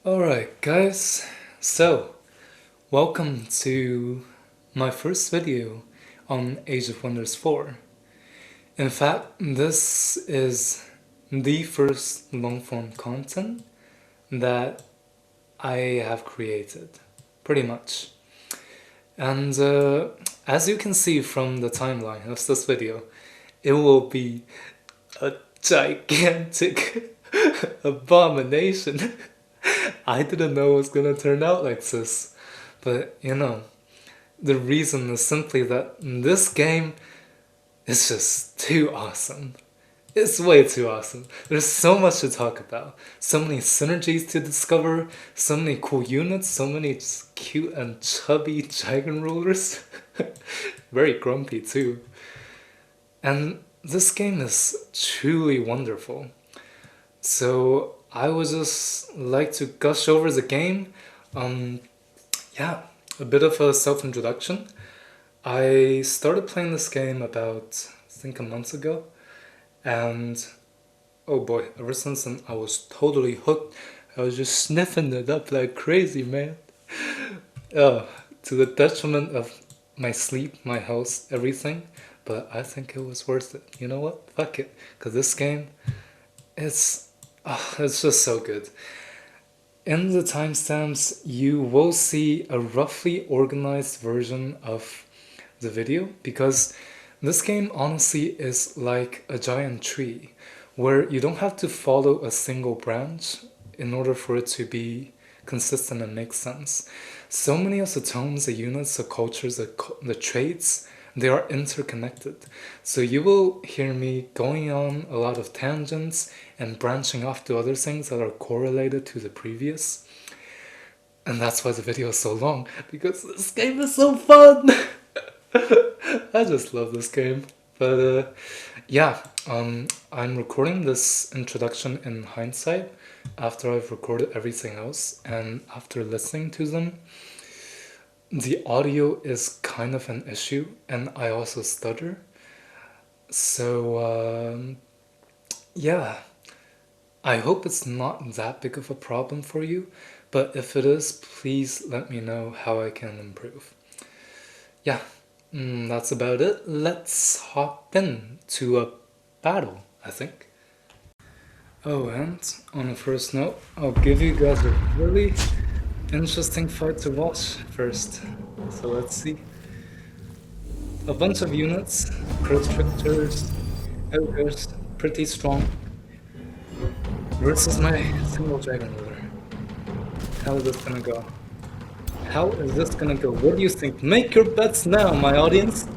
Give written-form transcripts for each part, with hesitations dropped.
Alright guys, so welcome to my first video on Age of Wonders 4. In fact, this is the first long-form content that I have created, pretty much. And as you can see from the timeline of this video, it will be a gigantic abomination. I didn't know it was gonna turn out like this, but the reason is simply that this game is just too awesome. It's way too awesome. There's so much to talk about, so many synergies to discover, so many cool units, so many just cute and chubby dragon rulers. Very grumpy too. And this game is truly wonderful. So I would just like to gush over the game. Yeah, a bit of a self-introduction. I started playing this game about, I think, a month ago. And oh boy, ever since then I was totally hooked. I was just sniffing it up like crazy, man. To the detriment of my sleep, my health, everything. But I think it was worth it. You know what? Fuck it. Because this game, it's just so good. In the timestamps, you will see a roughly organized version of the video, because this game honestly is like a giant tree where you don't have to follow a single branch in order for it to be consistent and make sense. So many of the tomes, the units, the cultures, the traits, they are interconnected. So you will hear me going on a lot of tangents and branching off to other things that are correlated to the previous. And that's why the video is so long, because this game is so fun! I just love this game. But yeah, I'm recording this introduction in hindsight after I've recorded everything else, and after listening to them, the audio is kind of an issue, and I also stutter. So yeah, I hope it's not that big of a problem for you, but if it is, please let me know how I can improve. Yeah, that's about it. Let's hop in to a battle, I think. Oh, and on a first note, I'll give you guys a really interesting fight to watch first. So let's see. A bunch of units, constrictors, ogres, pretty strong, versus my single dragon ruler. How is this gonna go? How is this gonna go? What do you think? Make your bets now, my audience.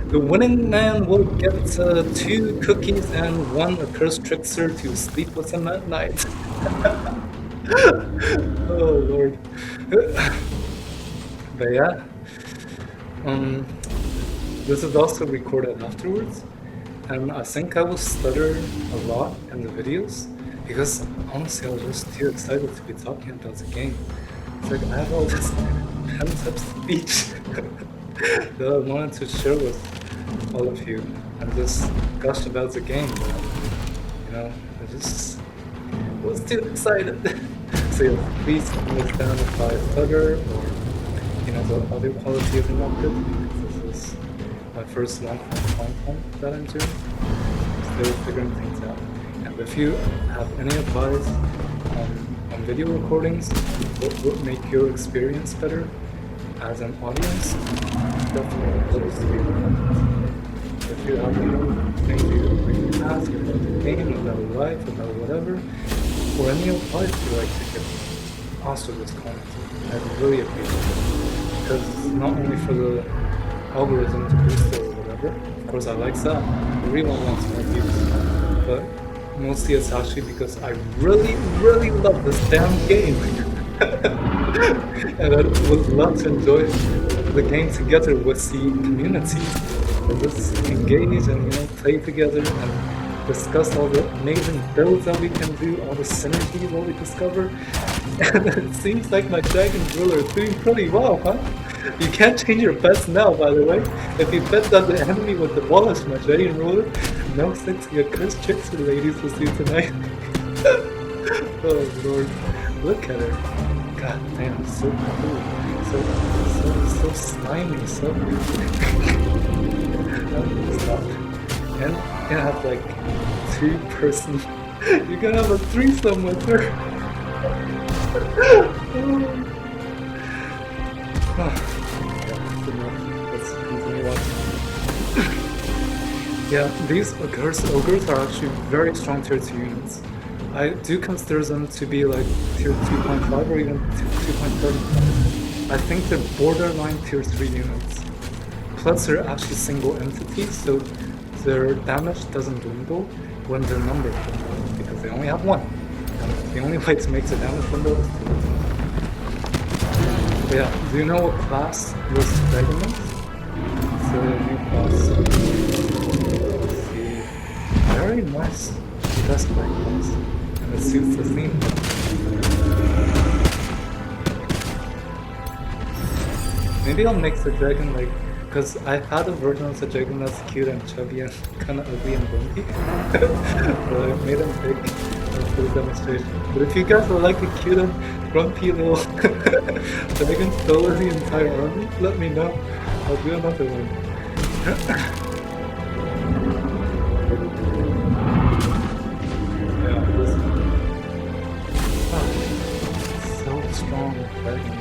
The winning man will get 2 cookies and 1 accursed trickster to sleep with him at night. Oh lord. But yeah, this is also recorded afterwards, and I think I will stutter a lot in the videos because honestly I was just too excited to be talking about the game. It's like I have all this pent-up speech that I wanted to share with all of you and just gush about the game, but I just was too excited. So yeah, please understand if I stutter or the audio quality is not good, because this is my first long-form content that I'm doing. Still figuring things out. And if you have any advice on video recordings, what would make your experience better as an audience, definitely close to you. If you have anything you ask about the game, about life, about whatever, or any advice you'd like to give, also just comment. I'd really appreciate it. Because not only for the algorithm to boost it or whatever, of course I like that, everyone wants more views, but mostly it's actually because I really, really love this damn game. And I would love to enjoy the game together with the community. And just engage and play together and discuss all the amazing builds that we can do, all the synergies that we discover. And it seems like my dragon ruler is doing pretty well, huh? You can't change your bets now, by the way. If you bet that the enemy would demolish my dragon ruler, no sexy accursed trickster ladies will see tonight. Oh lord. look at her. God damn, so cool. So slimy, so stop. And you have like 2-person. You can have a threesome with her. Let's continue watching. Yeah, these ogres are actually very strong tier 2 units. I do consider them to be like tier 2.5 or even 2.35. I think they're borderline tier 3 units. Plus they're actually single entities, so their damage doesnn't dwindle when they're numbered, because they only have one. And the only way to make the damage dwindle is to... But yeah, do you know what class this dragon is? It's a new class. Let's see. Very nice. Best by class. And it suits the theme. Maybe I'll make the dragon like... Because I had a version of the dragon that's cute and chubby and kind of ugly and grumpy. But I made him big for the demonstration. But if you guys would like a cute and grumpy little dragon fill in the entire army, let me know. I'll do another one. Yeah, this one. Oh, so strong dragon.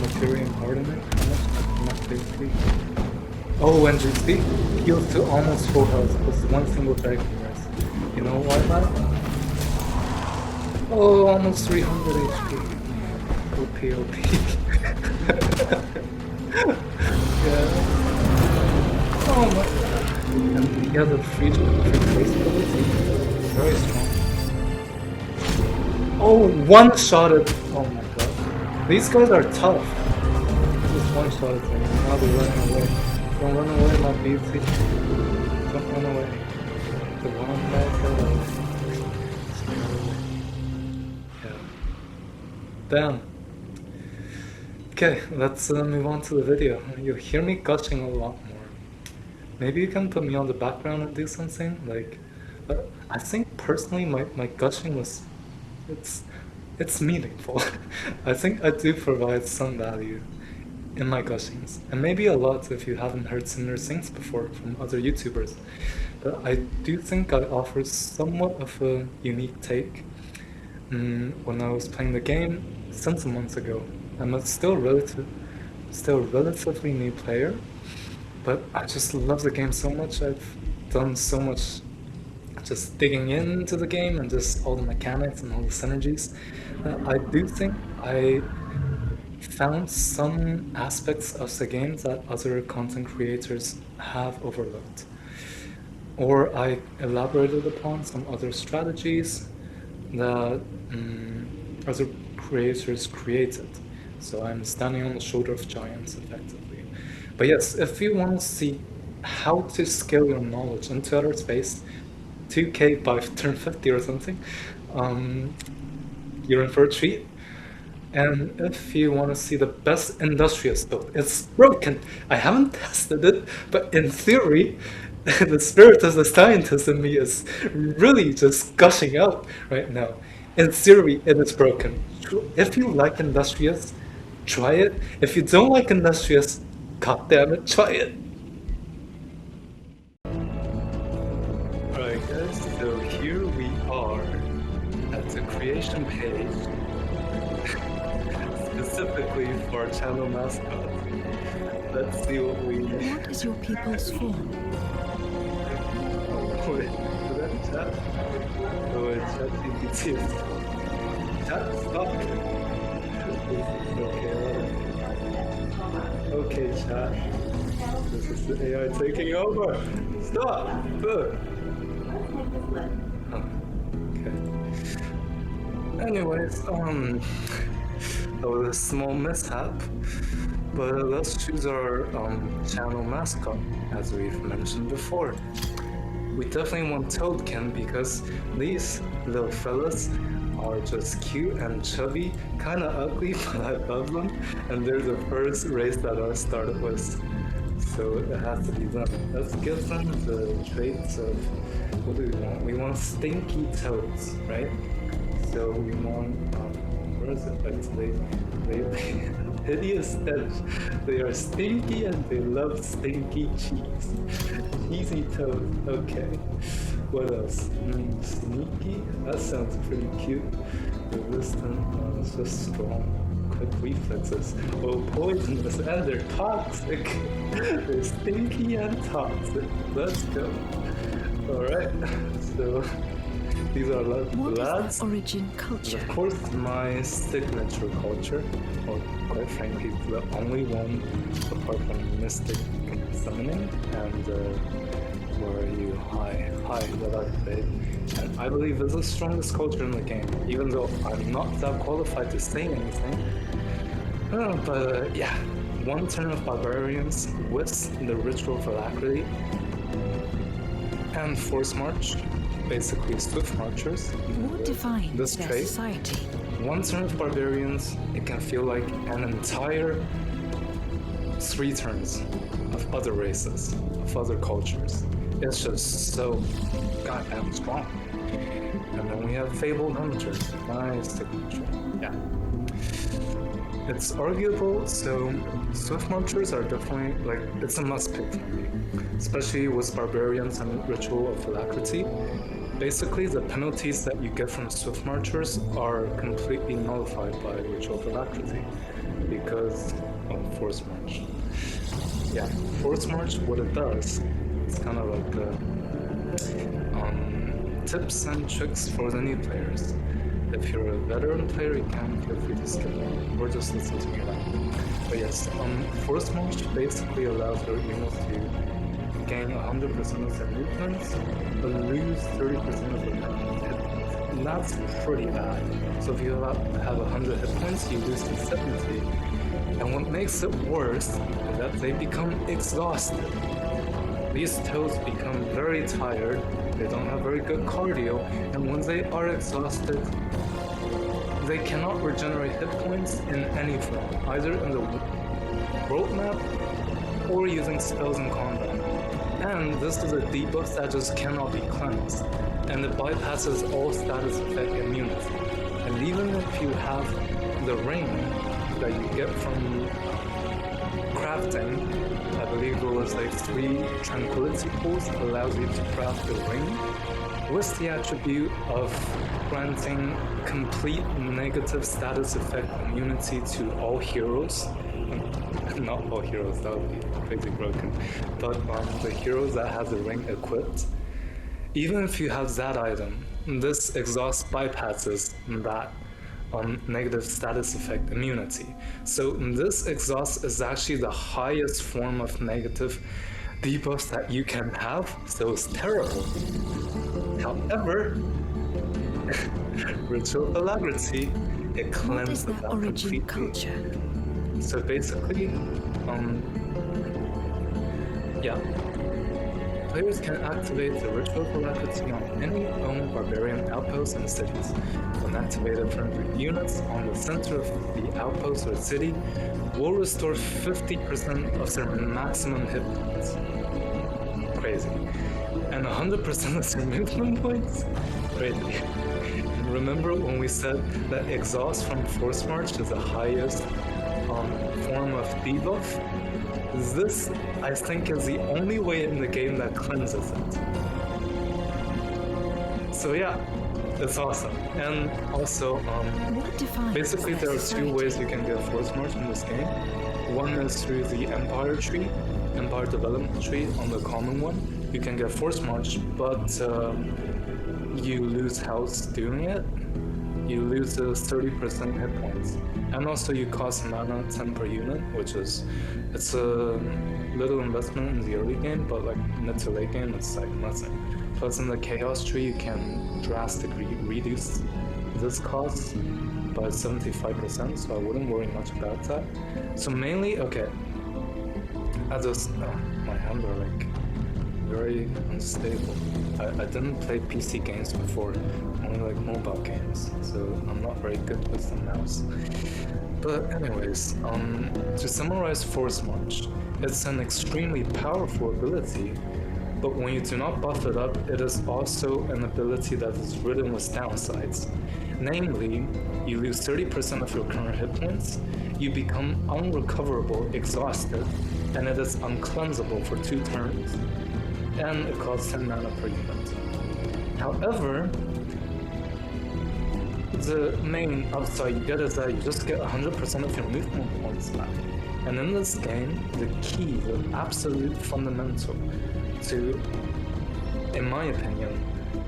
Material hardening? How much basically? Oh, and you see? Heals to almost full health plus one single dragon rest. You know why that? Oh, almost 300 HP. OP. Yeah. Oh my god. And he has a free face ability. Very strong. Oh, one-shotted! Oh my god. These guys are tough. Just one-shotted thing. Now they're running away. Don't run away, my beauty. Don't run away. The one that yeah. Damn. Okay, let's move on to the video. You hear me gushing a lot more. Maybe you can put me on the background and do something. Like, but I think personally my gushing was... It's meaningful. I think I do provide some value in my gushings, and maybe a lot if you haven't heard similar things before from other YouTubers. But I do think I offer somewhat of a unique take. When I was playing the game since a month ago, I'm a still relatively new player, but I just love the game so much. I've done so much just digging into the game and just all the mechanics and all the synergies. I do think I found some aspects of the game that other content creators have overlooked, or I elaborated upon some other strategies that other creators created. So I'm standing on the shoulder of giants effectively. But yes, if you want to see how to scale your knowledge into outer space 2k by turn 50 or something, you're in for a treat. And if you want to see the best Industrious build, it's broken. I haven't tested it, but in theory, the spirit of the scientist in me is really just gushing out right now. In theory, it is broken. If you like Industrious, try it. If you don't like Industrious, god damn it, try it. Alright guys, so here we are at the creation page. Specifically for our channel mascot. Let's see what we... What is your people's form? Wait, is that chat? Oh wait, chat GPT. Chat, stop! Okay, chat. This is the AI taking over! Stop! Ugh. Oh, okay. Anyways, that was a small mishap, but let's choose our channel mascot, as we've mentioned before. We definitely want Toadkin because these little fellas are just cute and chubby, kinda ugly, but I love them, and they're the first race that I started with. So it has to be done. Let's give them the traits of what do we want? We want stinky toads, right? So we want where is it? Like they hideous edge. They are stinky and they love stinky cheese. Cheesy toad. Okay. What else? Sneaky. That sounds pretty cute. Resistant. It's just strong. Quick reflexes. Oh, poisonous and they're toxic. They're stinky and toxic. Let's go. All right. So these are lads. What is the origin culture? Of course, my signature culture, or quite frankly, the only one apart from mystic summoning and where are you? Hi, what I say. And I believe it's the strongest culture in the game, even though I'm not that qualified to say anything. But yeah, one turn of Barbarians with the Ritual of Alacrity and Force March. Basically swift marchers. What defines this their trait? society? One turn of Barbarians, it can feel like an entire 3 turns of other races, of other cultures. It's just so goddamn strong. And then we have Fabled Hunters, my signature. Yeah. It's arguable, so swift marchers are definitely like it's a must pick for me, especially with Barbarians and Ritual of Alacrity. Basically, the penalties that you get from swift marchers are completely nullified by Ritual of Alacrity because of Force March. Yeah, Force March, what it does, it's kind of like tips and tricks for the new players. If you're a veteran player, you can feel free to skip it or just listen to me now. But yes, Force March basically allows your units to gain 100% of their movements, but lose 30% of their hit points. And that's pretty bad. So if you have 100 hit points, you lose to 70. And what makes it worse is that they become exhausted. These toads become very tired, they don't have very good cardio, and when they are exhausted, they cannot regenerate hit points in any form, either in the world map or using spells in combat. And this is a debuff that just cannot be cleansed, and it bypasses all status effect immunity. And even if you have the ring that you get from crafting, I believe it was like 3 tranquility pools that allows you to craft the ring with the attribute of granting complete negative status effect immunity to all heroes. Not all heroes, that would be crazy broken, but the heroes that have the ring equipped. Even if you have that item, this exhaust bypasses that negative status effect immunity. So this exhaust is actually the highest form of negative debuffs that you can have, so it's terrible. However, Ritual of Alacrity, it cleanses that completely. Culture? So basically, yeah. Players can activate the Ritual of Alacrity on any owned Barbarian outposts and cities. When activated, friendly units on the center of the outpost or city will restore 50% of their maximum hit points. Crazy. And 100% of their movement points? Crazy. And remember when we said that exhaust from Force March is the highest form of debuff? This, I think, is the only way in the game that cleanses it. So yeah, it's awesome. And also, basically there are 2 ways you can get Force March in this game. One is through the Empire tree, Empire development tree on the common one. You can get Force March, but you lose health doing it. You lose 30% hit points. And also you cost mana 10 per unit, which is, it's a little investment in the early game, but like mid to late game, it's like nothing. Plus in the Chaos tree, you can drastically reduce this cost by 75%, so I wouldn't worry much about that. So mainly, okay, I just, my hands are like very unstable. I didn't play PC games before, only like mobile games, so I'm not very good with the mouse. But anyways, to summarize Force March, it's an extremely powerful ability, but when you do not buff it up, it is also an ability that is ridden with downsides. Namely, you lose 30% of your current hit points, you become unrecoverable, exhausted, and it is uncleansable for 2 turns, and it costs 10 mana per unit. However, the main upside you get is that you just get 100% of your movement points back. And in this game, the key, the absolute fundamental to, in my opinion,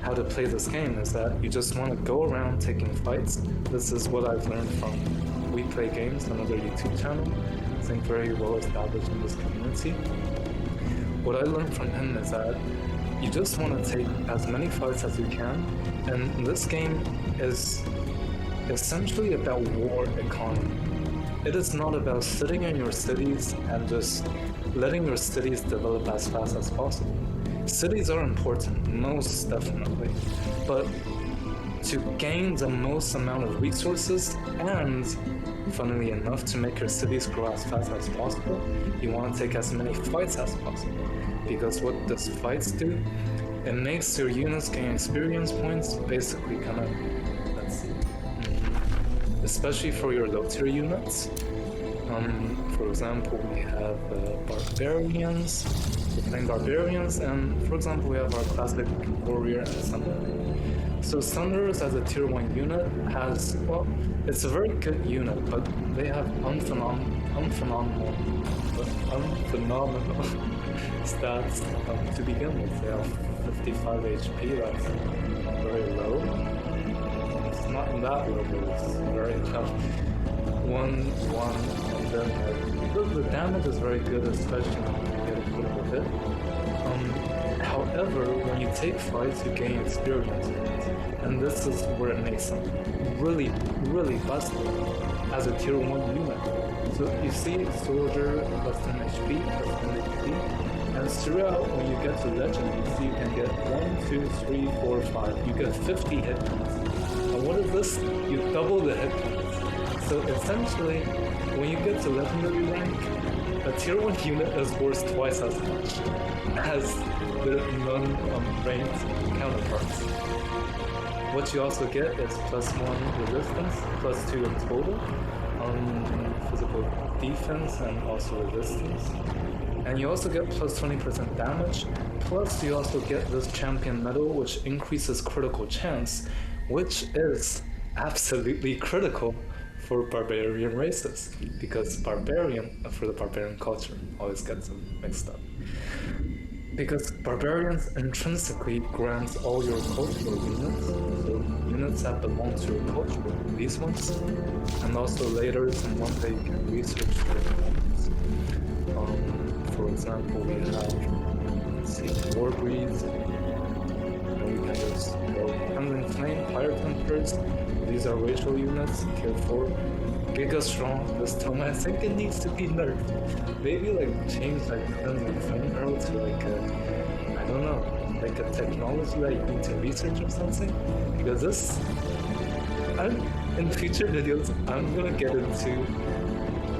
how to play this game is that you just want to go around taking fights. This is what I've learned from We Play Games, another YouTube channel, I think very well established in this community. What I learned from him is that you just want to take as many fights as you can, and this game is essentially about war economy. It is not about sitting in your cities and just letting your cities develop as fast as possible. Cities are important, most definitely, but to gain the most amount of resources and, funnily enough, to make your cities grow as fast as possible, you want to take as many fights as possible. Because what does fights do? It makes your units gain experience points, basically kind of, let's see, especially for your low tier units. For example, we have Barbarians. We're playing Barbarians, and for example, we have our classic Warrior and Sunderer. So Sunderers as a tier 1 unit has, well, it's a very good unit, but they have unphenomenal stats to begin with. They have 55 HP, that's very low. It's not that low, but it's very tough. And then the damage is very good, especially when you get a critical hit. However, when you take fights, you gain experience, and this is where it makes them really, really busted as a tier 1 unit. So you see soldier plus 10 HP, plus 10 HP, and throughout when you get to legend, you see you can get 1, 2, 3, 4, 5. You get 50 hit points. And what is this? You double the hit points. So essentially, when you get to legendary rank, a tier 1 unit is worth twice as much as the non-ranked counterparts. What you also get is +1 resistance, +2 in total, physical defense and also resistance. And you also get +20% damage, plus you also get this champion medal, which increases critical chance, which is absolutely critical for barbarian races, because for the barbarian culture, always gets them mixed up. Because barbarians intrinsically grant all your cultural units, so units that belong to your culture, these ones, and also later in one day you can research their units. For example, we have, let's see, war breeds, and we can just go Handling Flame, Fire Templars. These are racial units, tier 4. Giga Strong, this Tome, I think it needs to be nerfed. Maybe like change like Handling Flame Arrow to like a, I don't know, like a technology that you need to research or something. Because this, in future videos, I'm gonna get into,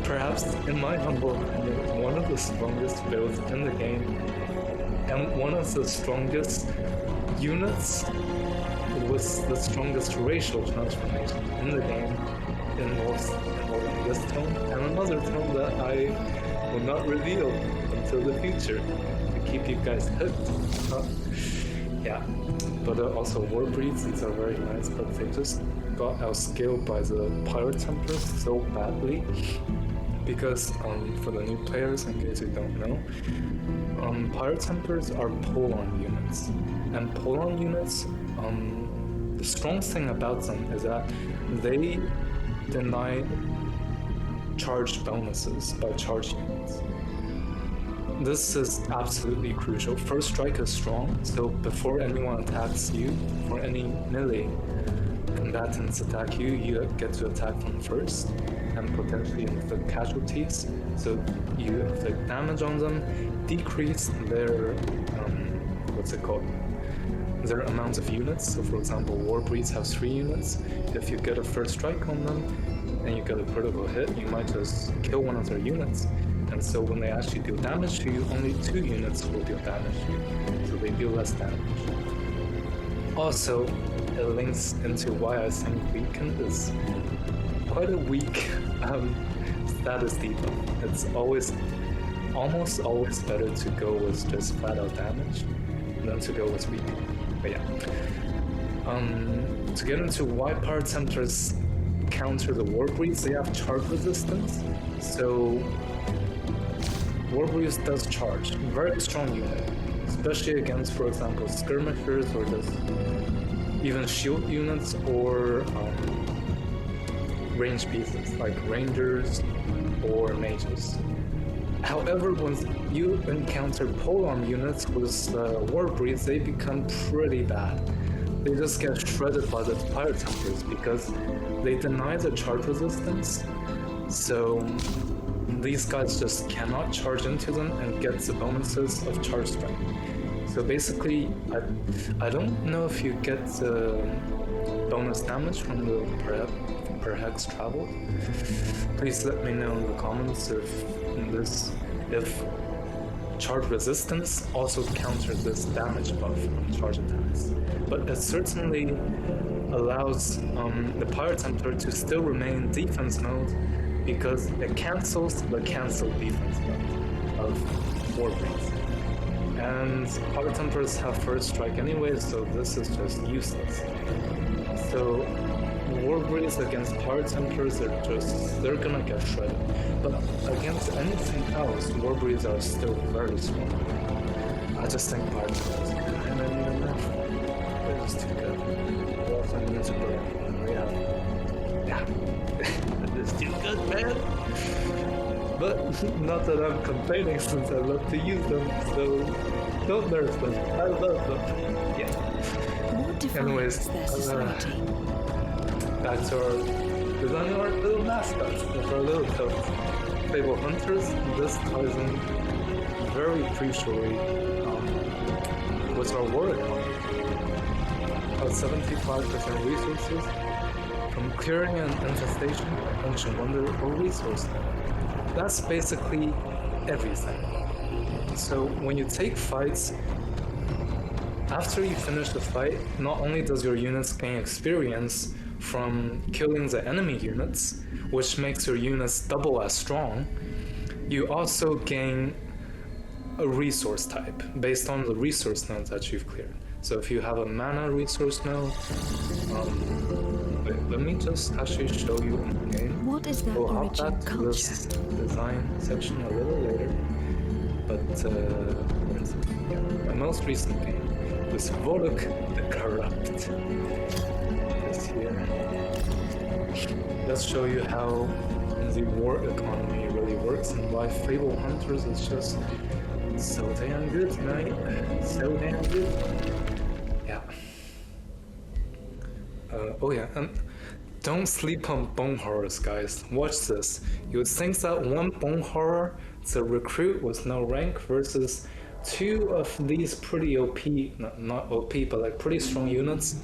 perhaps in my humble opinion, one of the strongest builds in the game, and one of the strongest units with the strongest racial transformation in the game involving this tome and another tome that I will not reveal until the future to keep you guys hooked. Yeah, but also war breeds, these are very nice, but they just got outscaled by the Pirate Templars so badly because for the new players, in case you don't know, Pirate Templars are pull-on units, and pull-on units, the strong thing about them is that they deny charged bonuses by charged units. This is absolutely crucial. First strike is strong, so before anyone attacks you, before any melee combatants attack you, you get to attack them first and potentially inflict casualties. So you inflict damage on them, decrease their what's it called? Their amount of units. So for example, war breeds have 3 units. If you get a first strike on them and you get a critical hit, you might just kill one of their units. And so when they actually do damage to you, only 2 units will do damage to you. So they do less damage. Also, it links into why I think Weaken is quite a weak status debuff. It's almost always better to go with just flat out damage than to go with Weaken. But yeah. To get into why Power Tempters counter the War Breeds, they have charge resistance. So Warbreeze does charge, very strong unit, especially against, for example, skirmishers or just even shield units or range pieces like rangers or mages. However, when you encounter polearm units with Warbreeze, they become pretty bad. They just get shredded by the Fire Templars because they deny the charge resistance. So these guys just cannot charge into them and get the bonuses of charge strength. So basically, I don't know if you get the bonus damage from the per hex traveled. Please let me know in the comments if charge resistance also counters this damage buff from charge attacks. But it certainly allows the Pyre Templar to still remain in defense mode because it cancels the cancelled defense mode of Warbreeds. And Pyre Templars have first strike anyway, so this is just useless. So Warbreeds against Pyre Templars they're gonna get shredded. But against anything else, Warbreeds are still very strong. I just think Pyre Templars kinda need a nerf. They're just too good. They're also immune to burn. Yeah. It's too good, man. But not that I'm complaining since I love to use them, so don't nerf them. I love them. Yeah. What defines their society? Back to our designing our little mascots, with our little toads. Fable Hunters, this ties in very crucially with our war economy. About 75% resources from clearing an infestation, ancient wonder, or resource. That's basically everything. So when you take fights, after you finish the fight, not only does your units gain experience from killing the enemy units, which makes your units double as strong, you also gain a resource type based on the resource nodes that you've cleared. So if you have a mana resource node, let me just actually show you in the game. What is their We'll hop origin back to this design section a little later. But my most recent game was Volok the Corrupt. This here. Let's show you how the war economy really works and why Fable Hunters is just so damn good tonight. So damn good. Yeah. Oh yeah, and don't sleep on bone horrors, guys. Watch this. You would think that one bone horror, the recruit with no rank, versus 2 of these pretty OP, not OP, but like pretty strong units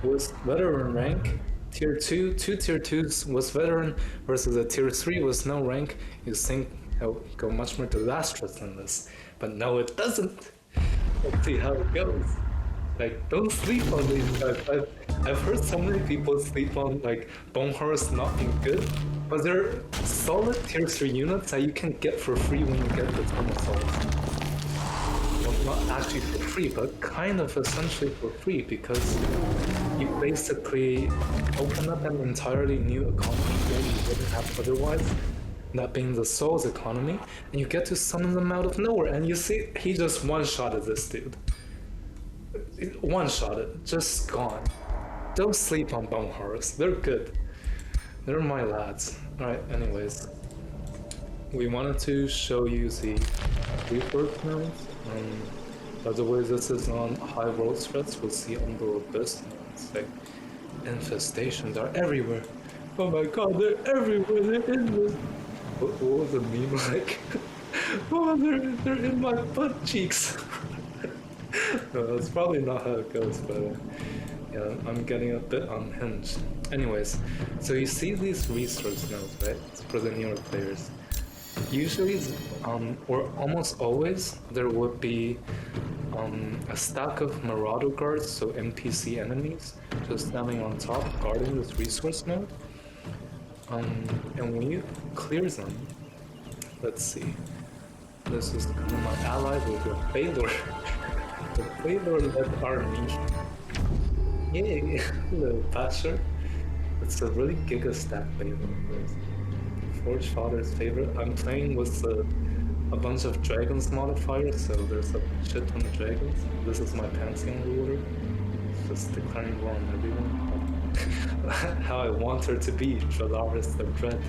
with veteran rank. Tier 2, 2 tier 2s with veteran versus a tier 3 with no rank. You think it would go much more disastrous than this, but no, it doesn't. Let's see how it goes. Like, don't sleep on these guys. I've heard so many people sleep on like bone horrors not being good, but they're solid tier 3 units that you can get for free when you get the Tome of Rock. Well, not actually for free, but kind of essentially for free, because you basically open up an entirely new economy that you wouldn't have otherwise, that being the Souls economy, and you get to summon them out of nowhere, and you see he just one-shotted this dude. One-shotted, just gone. Don't sleep on bone horrors, they're good. They're my lads. Alright, anyways. We wanted to show you the resource nodes. By the way, this is on high world threats with the Umbral Abyss. It's like infestations are everywhere. Oh my god, they're everywhere, they're in this. What was the meme like? Oh, they're in my butt cheeks. That's probably not how it goes, but yeah, I'm getting a bit unhinged. Anyways, so you see these resource nodes, right? It's for the newer players. Usually, or almost always, there would be a stack of Marauder guards, so NPC enemies, just standing on top, guarding this resource node. And when you clear them, let's see, this is kind of my ally with the Baylor. The Baylor-led army. Yay! The Patcher. It's a really giga stack Baylor. Forge Father's favorite. I'm playing with a bunch of dragons modifiers, so there's a shit ton of dragons. This is my Pantheon ruler. It's just declaring war on everyone. How I want her to be, Dralaris the Dread.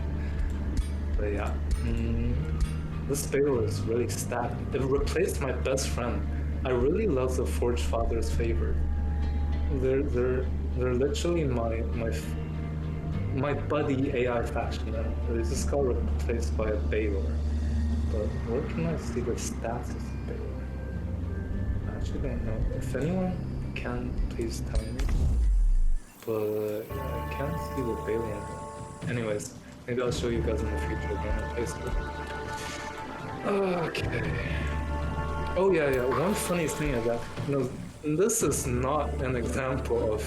But yeah, this Baylor is really stacked. It replaced my best friend. I really love the Forge Father's favor. They're literally my buddy AI faction now. They just got replaced by a Baylor. But where can I see the stats of the Baylor? I actually don't know. If anyone can, please tell me. But I can't see the Baylor. Anyways, maybe I'll show you guys in the future again on Facebook. Okay. Oh yeah. One funny thing is that, this is not an example of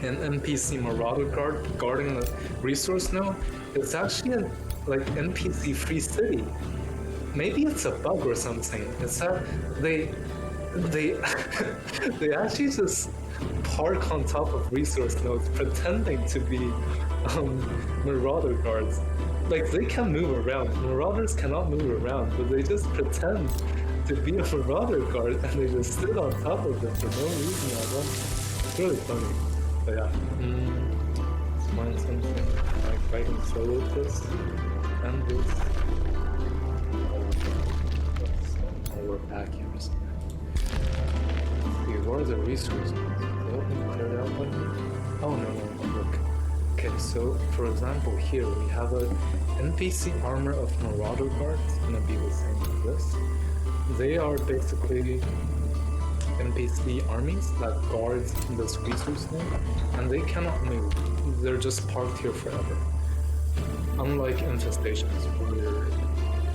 an NPC Marauder guard guarding the resource node. It's actually a NPC free city. Maybe it's a bug or something. It's that they they actually just park on top of resource nodes pretending to be Marauder guards. They can move around. Marauders cannot move around, but they just pretend to be a Marauder guard and they just sit on top of it for no reason at all. It's really funny. But yeah, let's find something like I can solo this and this. I'll work back here or something. Let's see, what are the resources? They'll be cleared out by me? Oh no, look. Okay, so for example, here we have a NPC armor of Marauder guards. It's gonna be the same as this. They are basically NPC armies that guard this resource node, and they cannot move. They're just parked here forever. Unlike infestations, where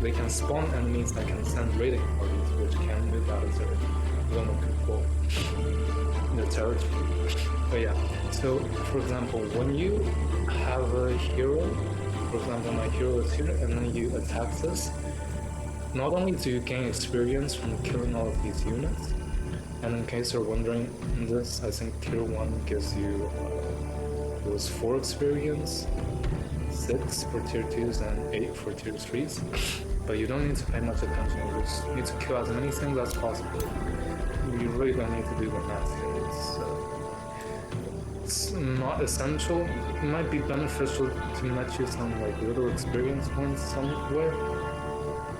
they can spawn enemies that can send raiding parties, which can move out of their zone of control, their territory. But yeah, so for example, when you have a hero, for example, my hero is here, and then you attack this, not only do you gain experience from killing all of these units, and in case you're wondering, this, I think tier 1 gives you, it was 4 experience, 6 for tier 2s, and 8 for tier 3s. But you don't need to pay much attention, you just need to kill as many things as possible. You really don't need to do the math here. It's not essential. It might be beneficial to net you some little experience points somewhere.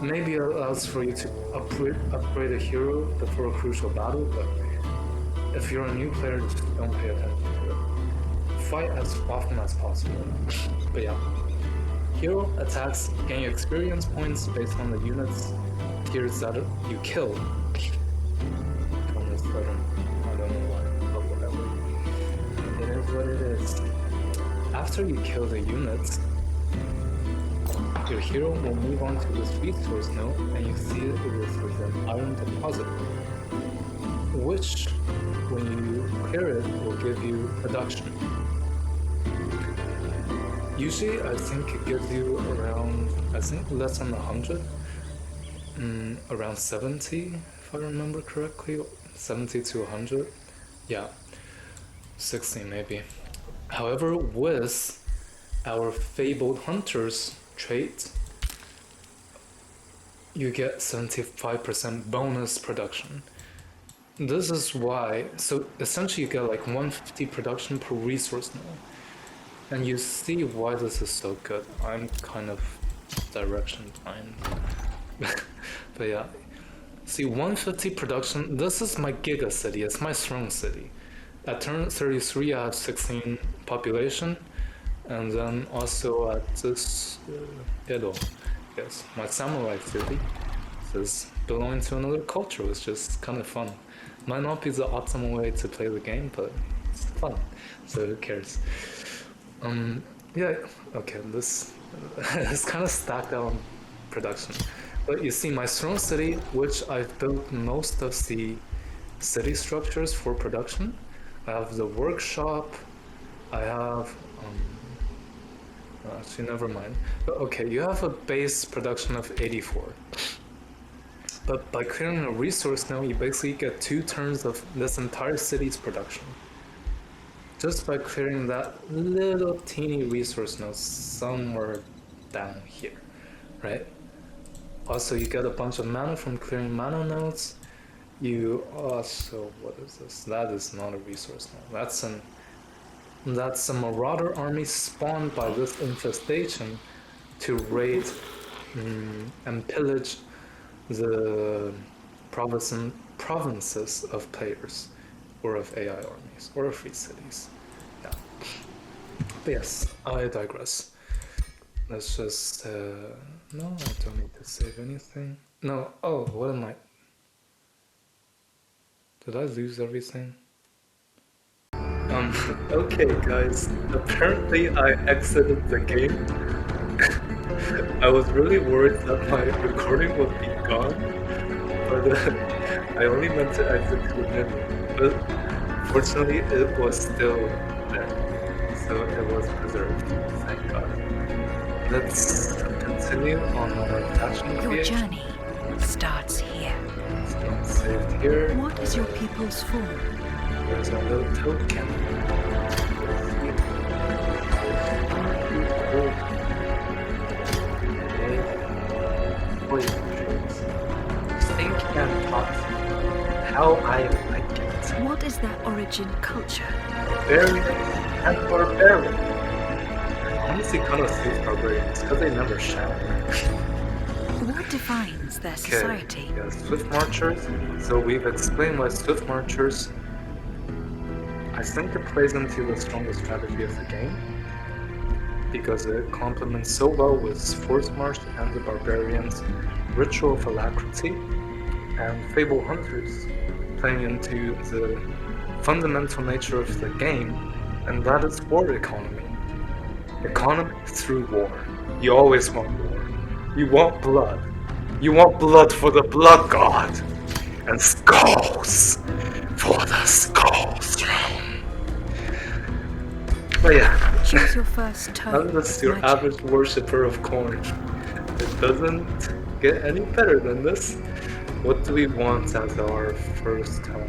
Maybe it allows for you to upgrade a hero before a crucial battle, but if you're a new player, just don't pay attention to it. Fight as often as possible. But yeah, hero attacks gain experience points based on the units tiers that you kill. I don't know why, but whatever. It is what it is. After you kill the units, your hero will move on to this resource node, and you see it is an iron deposit, which, when you clear it, will give you production. Usually, I think it gives you around, less than 100, around 70, if I remember correctly, 70 to 100, yeah, 60 maybe. However, with our Fabled Hunters trait, you get 75% bonus production. This is why, so essentially you get 150 production per resource node. And you see why this is so good. I'm kind of direction blind. But yeah, see, 150 production, this is my giga city, it's my strong city. At turn 33 I have 16 population, and then also at this Edo, yes, my samurai city. This is belonging to another culture, it's just kind of fun. Might not be the optimal way to play the game, but it's fun, so who cares? Yeah, okay, this is kind of stacked out on production. But you see, my strong city, which I've built most of the city structures for production. I have the workshop, I have, actually never mind. But okay, you have a base production of 84. But by creating a resource node, you basically get 2 turns of this entire city's production. Just by creating that little teeny resource node somewhere down here, right? Also, you get a bunch of mana from clearing mana nodes. You also, what is this? That is not a resource node. That's a marauder army spawned by this infestation to raid and pillage the provinces of players, or of AI armies, or of free cities. Yeah. But yes, I digress. Let's just, no, I don't need to save anything. No, oh, what am I? Did I lose everything? Okay guys, apparently I exited the game. I was really worried that my recording would be gone, but I only meant to exit to the menu. But fortunately it was still there, so it was preserved, thank God. Let's continue on our fashion Your creation. journey starts here. It's not saved here. What is your pupil's form? There's a little token. Stinky and hot. How I like it. What is their origin culture? Barbarian and barbarian. I honestly kind of save barbarians because they never shout. What defines their society? Okay, yeah, Swift Marchers. So we've explained why Swift Marchers, I think it plays into the strongest strategy of the game, because it complements so well with Force March and the Barbarians, Ritual of Alacrity, and Fable Hunters, playing into the fundamental nature of the game, and that is war economy. Economy through war. You always want war. You want blood. You want blood for the blood god, and skulls for the skull throne. But yeah, Choose your first turn. unless you're average worshipper of corn, it doesn't get any better than this. What do we want as our first tome?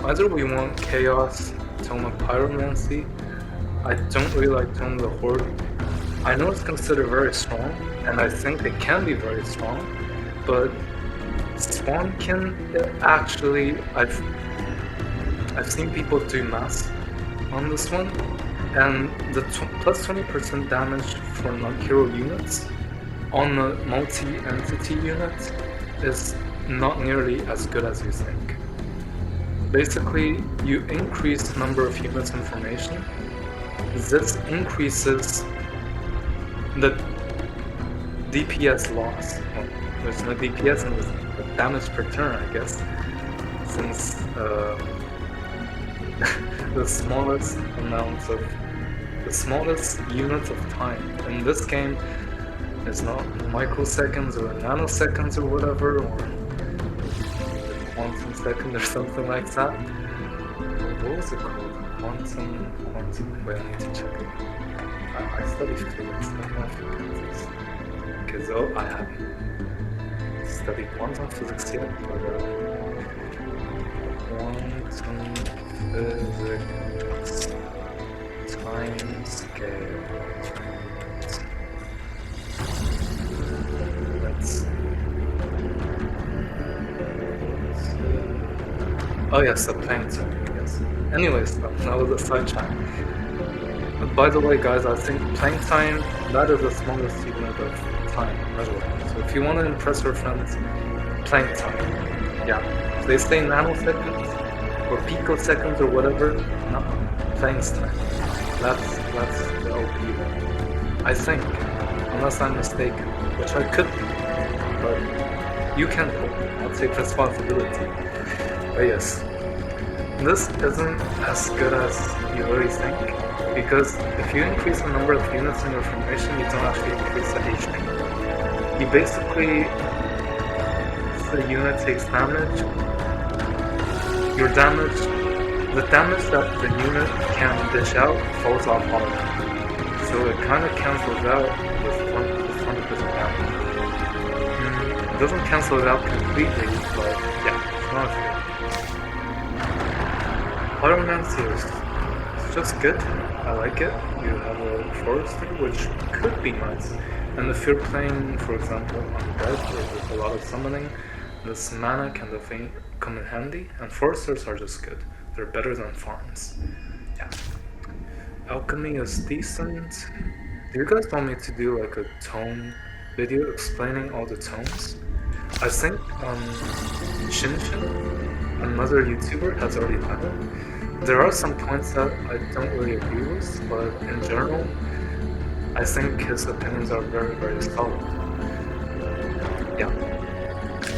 Either we want Chaos, Tome of Pyromancy. I don't really like Tome of the Horde. I know it's considered very strong, and I think it can be very strong, but Swankin, actually, I've seen people do math on this one, and the plus 20% damage for non-hero units on a multi-entity unit is not nearly as good as you think. Basically, you increase the number of units in formation. This increases the DPS loss. Well, there's no DPS in this, but damage per turn, I guess, since the smallest units of time in this game is not microseconds or nanoseconds or whatever, or quantum second or something like that. What was it called? Quantum. Wait, I need to check it. I studied physics. I don't know if you can this. Okay, so I haven't studied quantum physics yet, but quantum physics time scale. Let's. Oh yes, the plankton. Yes. Anyways, that was a side chat. By the way, guys, I think playing time, that is the smallest unit of time measurement. So if you want to impress your friends, playing time. Yeah. If they say nanoseconds or picoseconds or whatever, no, playing time. That's the OP one. I think, unless I'm mistaken, which I could be, but You can help me. I'll take responsibility. But yes, this isn't as good as you really think, because if you increase the number of units in your formation, you don't actually increase the HP. You basically, if the unit takes damage, your damage, the damage that the unit can dish out falls off automatically. So it kind of cancels out with 100% damage. It doesn't cancel it out completely, but yeah, it's not fair. Pyromancy is just good. I like it. You have a forester, which could be nice. And if you're playing, for example, on red, where there's a lot of summoning, this mana can definitely come in handy. And foresters are just good. They're better than farms. Yeah. Alchemy is decent. Do you guys want me to do like a tome video explaining all the tomes? I think Shinshin, another YouTuber, has already done it. There are some points that I don't really agree with, but in general, I think his opinions are very, very solid. Yeah.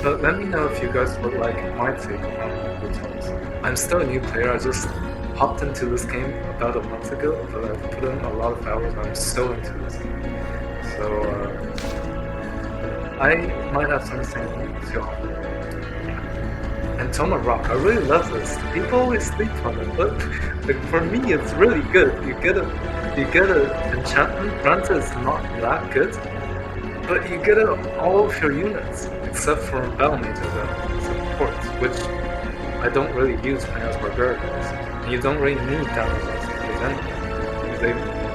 But let me know if you guys would like my take on the tomes. I'm still a new player. I just hopped into this game about a month ago, but I've put in a lot of hours. I'm so into this game. So I might have something to offer. And Tome of Rock, I really love this. People always sleep on it, but like, for me it's really good. You get a enchantment. Granted, it's not that good, but you get it on all of your units, except for battle mages and support, which I don't really use when as Barbarians. And you don't really need that much because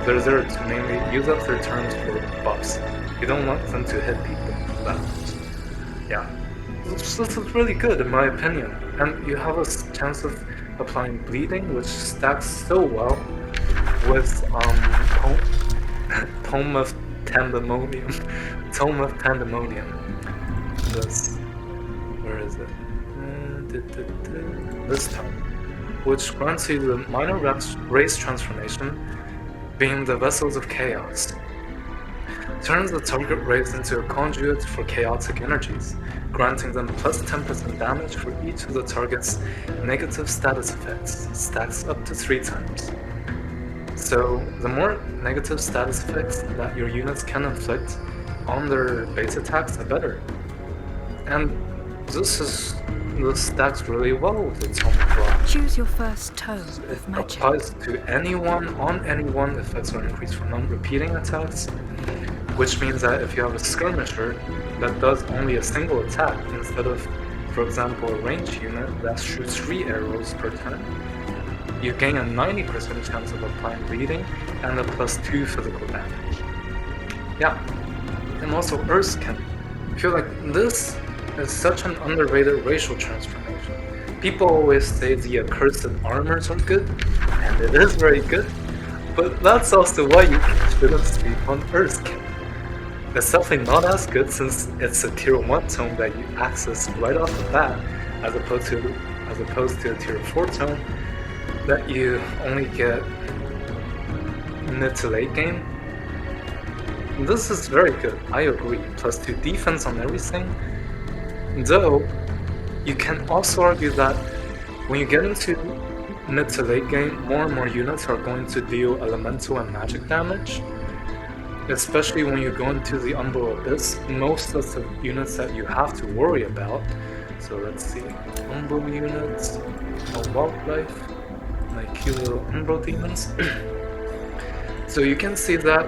they're there to mainly use up their turns for buffs. You don't want them to hit people that much. Yeah. This is really good in my opinion. And you have a chance of applying bleeding, which stacks so well with Tome of Pandemonium. Tome of Pandemonium. This, where is it? This tome, which grants you the minor race transformation, being the Vessels of Chaos. Turns the target race into a conduit for chaotic energies, granting them plus 10% damage for each of the target's negative status effects. Stacks up to 3 times. So the more negative status effects that your units can inflict on their base attacks, the better. And this stacks really well with the Tome of Rock. Choose your first tome of magic. It applies to anyone, on anyone, effects are increased for non-repeating attacks, which means that if you have a skirmisher that does only a single attack instead of, for example, a ranged unit that shoots 3 arrows per turn, you gain a 90% chance of applying bleeding and a plus 2 physical damage. Yeah, and also Earthskin. I feel like this is such an underrated racial transformation. People always say the accursed armors are good, and it is very good, but that's also why you shouldn't sleep on Earthskin. It's definitely not as good since it's a tier 1 tome that you access right off the bat, as opposed to a tier 4 tome that you only get mid to late game. This is very good, I agree, plus 2 defense on everything. Though, you can also argue that when you get into mid to late game, more and more units are going to deal elemental and magic damage. Especially when you go into the Umbral Abyss, most of the units that you have to worry about. So let's see, Umbral units, wildlife, my cute little Umbral demons. So you can see that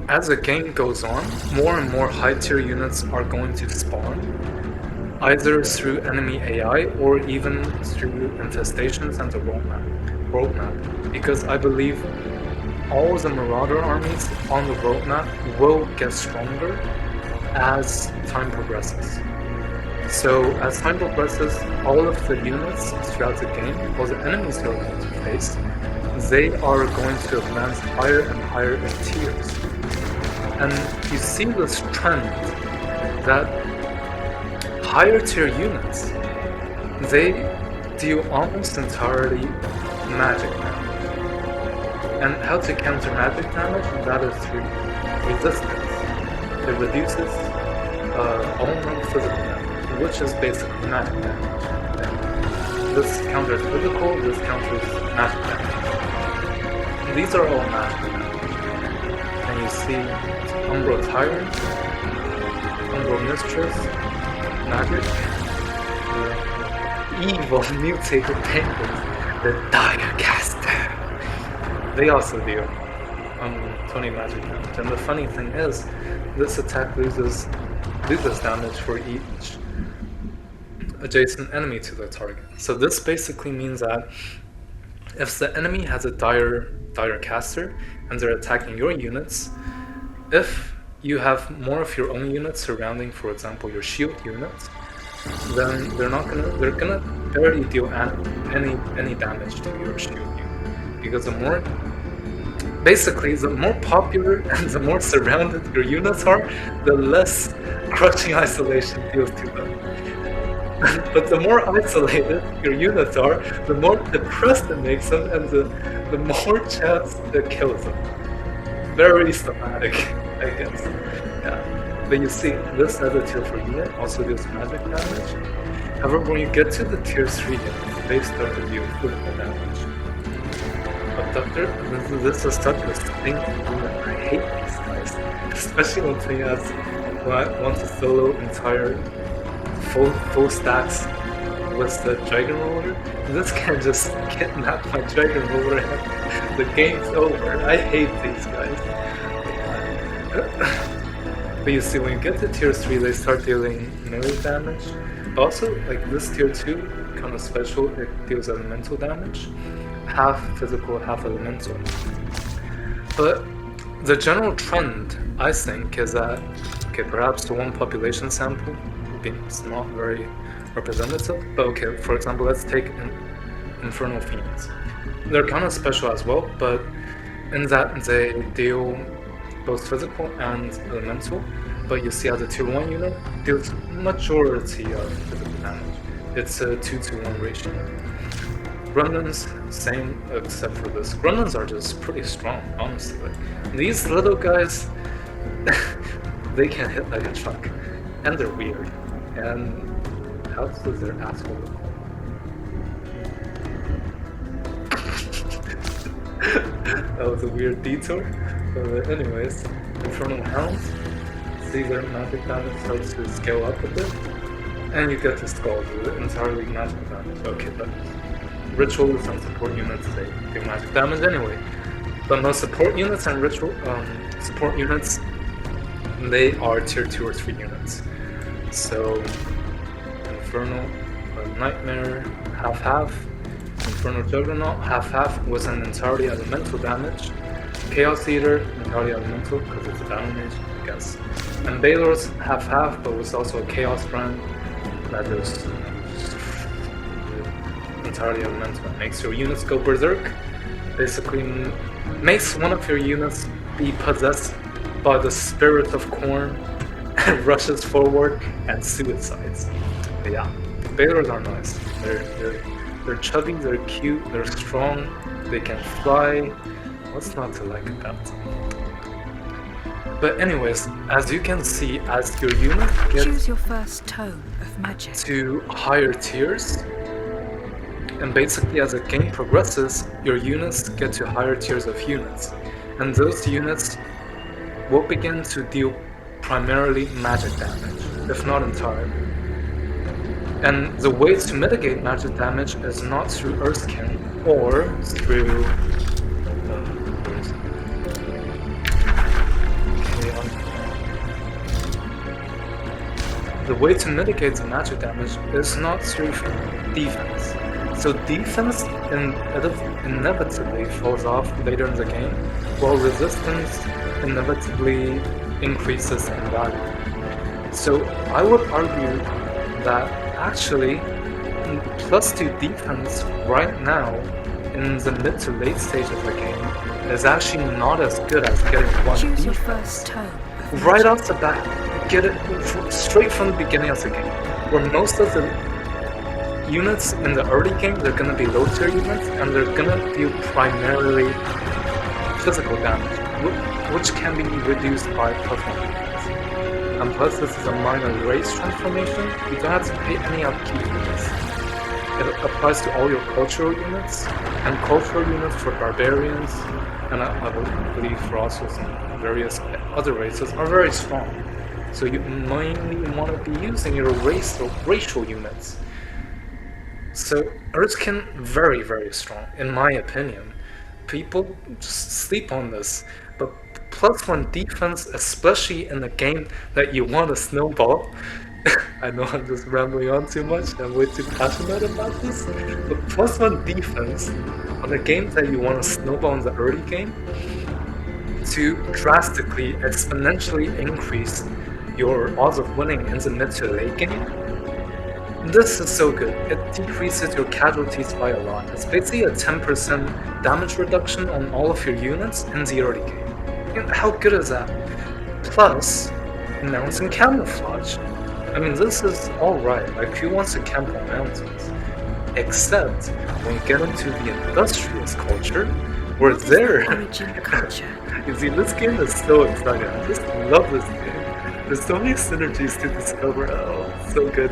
as the game goes on, more and more high tier units are going to spawn, either through enemy AI or even through infestations and the world map. Because I believe all the Marauder armies on the world map will get stronger as time progresses. So as time progresses, all of the units throughout the game, or the enemies you're going to face, they are going to advance higher and higher in tiers. And you see this trend that higher tier units, they deal almost entirely magic damage. And how to counter magic damage, that is through resistance. It reduces all non-physical damage, which is basically magic damage. And this counters physical, this counters magic damage. And these are all magic damage. And you see Umbral Tyrant, Umbral Mistress, Magic, evil mutated penguins, the Dire Caster. They also deal 20 magic damage. And the funny thing is, this attack loses damage for each adjacent enemy to the target. So this basically means that if the enemy has a dire caster and they're attacking your units, if you have more of your own units surrounding, for example, your shield units, then they're gonna barely deal any damage to your shield unit, because the more popular and the more surrounded your units are, the less crushing isolation deals to them. But the more isolated your units are, the more depressed it makes them, and the more chance it kills them. Very schematic, I guess. Yeah. But you see, this other tier 4 unit also deals magic damage. However, when you get to the tier 3 units, they start to deal physical damage. But Doctor, this is such a stinky unit. I hate these guys. Especially when I want to solo entire full stacks with the Dragon Roller. This can just kidnap my Dragon Roller and the game's over. I hate these guys. But you see, when you get to tier 3, they start dealing melee damage. Also, like this tier 2, kind of special, it deals elemental damage. Half physical, half elemental. But the general trend, I think, is that, okay, perhaps the one population sample it's not very representative, but okay, for example, let's take Infernal Fiends. They're kind of special as well, but in that they deal both physical and elemental, but you see as a tier 1 unit, deals majority of physical damage. It's a 2-to-1 ratio. Gremlins, same except for this. Gremlins are just pretty strong, honestly. These little guys, they can hit like a truck, and they're weird. And how does their asshole look? That was a weird detour. But anyways, Infernal Hounds, see their magic damage starts to scale up a bit. And you get to Skulls with entirely magic damage. Okay, but rituals and support units, they do magic damage anyway. But most support units and support units, they are tier 2 or 3 units. So, Infernal Nightmare, half-half. Infernal Juggernaut, half-half with an entirely elemental damage. Chaos Eater, entirely elemental because it's a battle mage, I guess. And Balor's half-half, but with also a Chaos brand that is entirely elemental. It makes your units go berserk. Basically, makes one of your units be possessed by the spirit of corn and rushes forward and suicides. But yeah, Balors are nice. They're chubby, they're cute, they're strong, they can fly. What's not to like about them? But anyways, as you can see, as your unit gets choose your first tome of magic to higher tiers, and basically as the game progresses, your units get to higher tiers of units, and those units will begin to deal primarily magic damage, if not entirely. And the way to mitigate magic damage is not through Earthkin or through the way to mitigate the magic damage is not through defense. So defense inevitably falls off later in the game, while resistance inevitably increases in value. So I would argue that actually +2 defense right now in the mid to late stage of the game is actually not as good as getting 1 choose defense. your first tome Right off the bat, get it straight from the beginning of the game, where most of the units in the early game, they're gonna be low tier units, and they're gonna deal primarily physical damage, which can be reduced by +1 defense. And plus, this is a minor race transformation. You don't have to pay any upkeep for this. It applies to all your cultural units, and cultural units for barbarians, and I believe for also some various other races, are very strong. So you mainly want to be using your racial units. So Earthkin, very, very strong, in my opinion. People just sleep on this, but +1 defense, especially in a game that you want to snowball. I know I'm just rambling on too much, I'm way too passionate about this, but +1 defense on a game that you want to snowball in the early game to drastically, exponentially increase your odds of winning in the mid to late game. This is so good. It decreases your casualties by a lot. It's basically a 10% damage reduction on all of your units in the early game. And how good is that? Plus, now it's in camouflage. I mean, this is alright. Like, who wants to camp on mountains? Except when you get into the Industrious culture, where there. Origin culture. You see, this game is so exciting. I just love this game. There's so many synergies to discover. Oh, so good.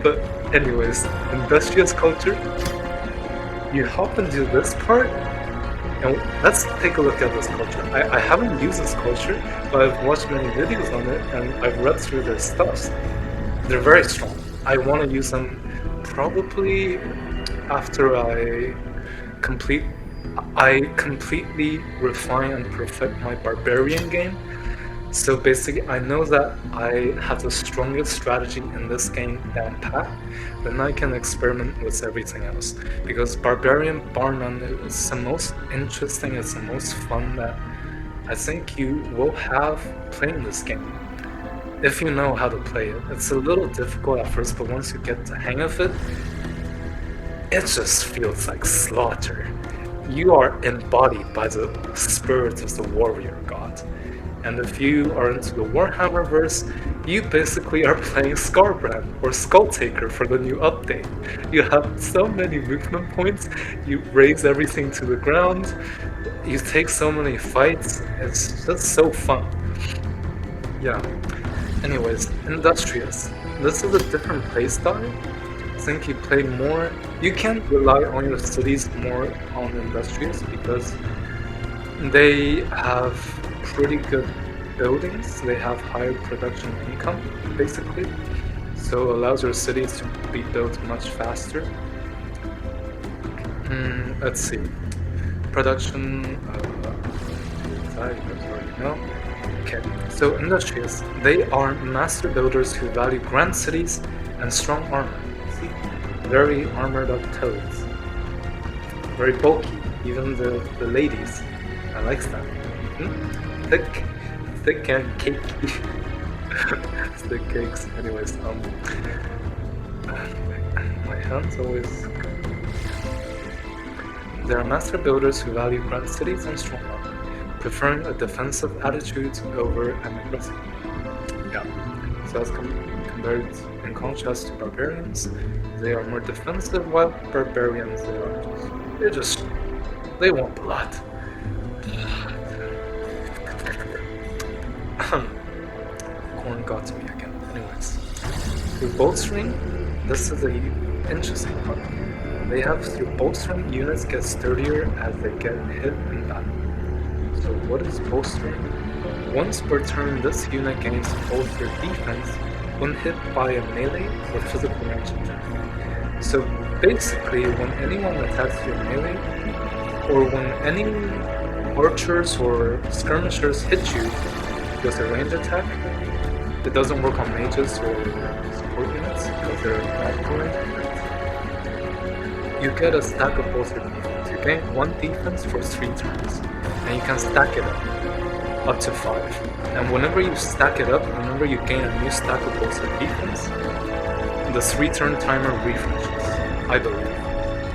But anyways, Industrious culture. You hop into this part, and let's take a look at this culture. I haven't used this culture, but I've watched many videos on it, and I've read through their stuffs. They're very strong. I want to use them probably after I completely refine and perfect my Barbarian game. So basically, I know that I have the strongest strategy in this game down pat, then I can experiment with everything else. Because Barbarian, bar none, is the most interesting, it's the most fun that I think you will have playing this game. If you know how to play it. It's a little difficult at first, but once you get the hang of it, it just feels like slaughter. You are embodied by the spirit of the warrior god. And if you are into the Warhammer verse, you basically are playing Scarbrand or Skulltaker for the new update. You have so many movement points, you raise everything to the ground, you take so many fights, it's just so fun. Yeah. Anyways, Industrious. This is a different playstyle. I think you play more. You can rely on your cities more on Industrious because they have pretty good buildings. They have higher production income, basically. So it allows your cities to be built much faster. Let's see. Production. No. Okay, so Industrious, they are master builders who value grand cities and strong armor. See? Very armored up toads. Very bulky, even the ladies. I like that. Thick and cakey. Thick cakes. Anyways, my hands always. They are master builders who value grand cities and strong armor, preferring a defensive attitude over an aggressive. Yeah, so that's compared in contrast to Barbarians. They are more defensive, while Barbarians, they want blood. Corn got to me again. Anyways, through bolstering, this is the interesting part. They have through bolstering, units get sturdier as they get hit in battle. So what is bolstering? Once per turn, this unit gains bolster defense when hit by a melee or physical range attack. So basically, when anyone attacks your melee, or when any archers or skirmishers hit you with a range attack, it doesn't work on mages or support units because they're magical range attacks. You get a stack of bolster defense. You gain 1 defense for 3 turns. And you can stack it up to 5. And whenever you stack it up, whenever you gain a new stack of bolster defense, the 3-turn timer refreshes, I believe.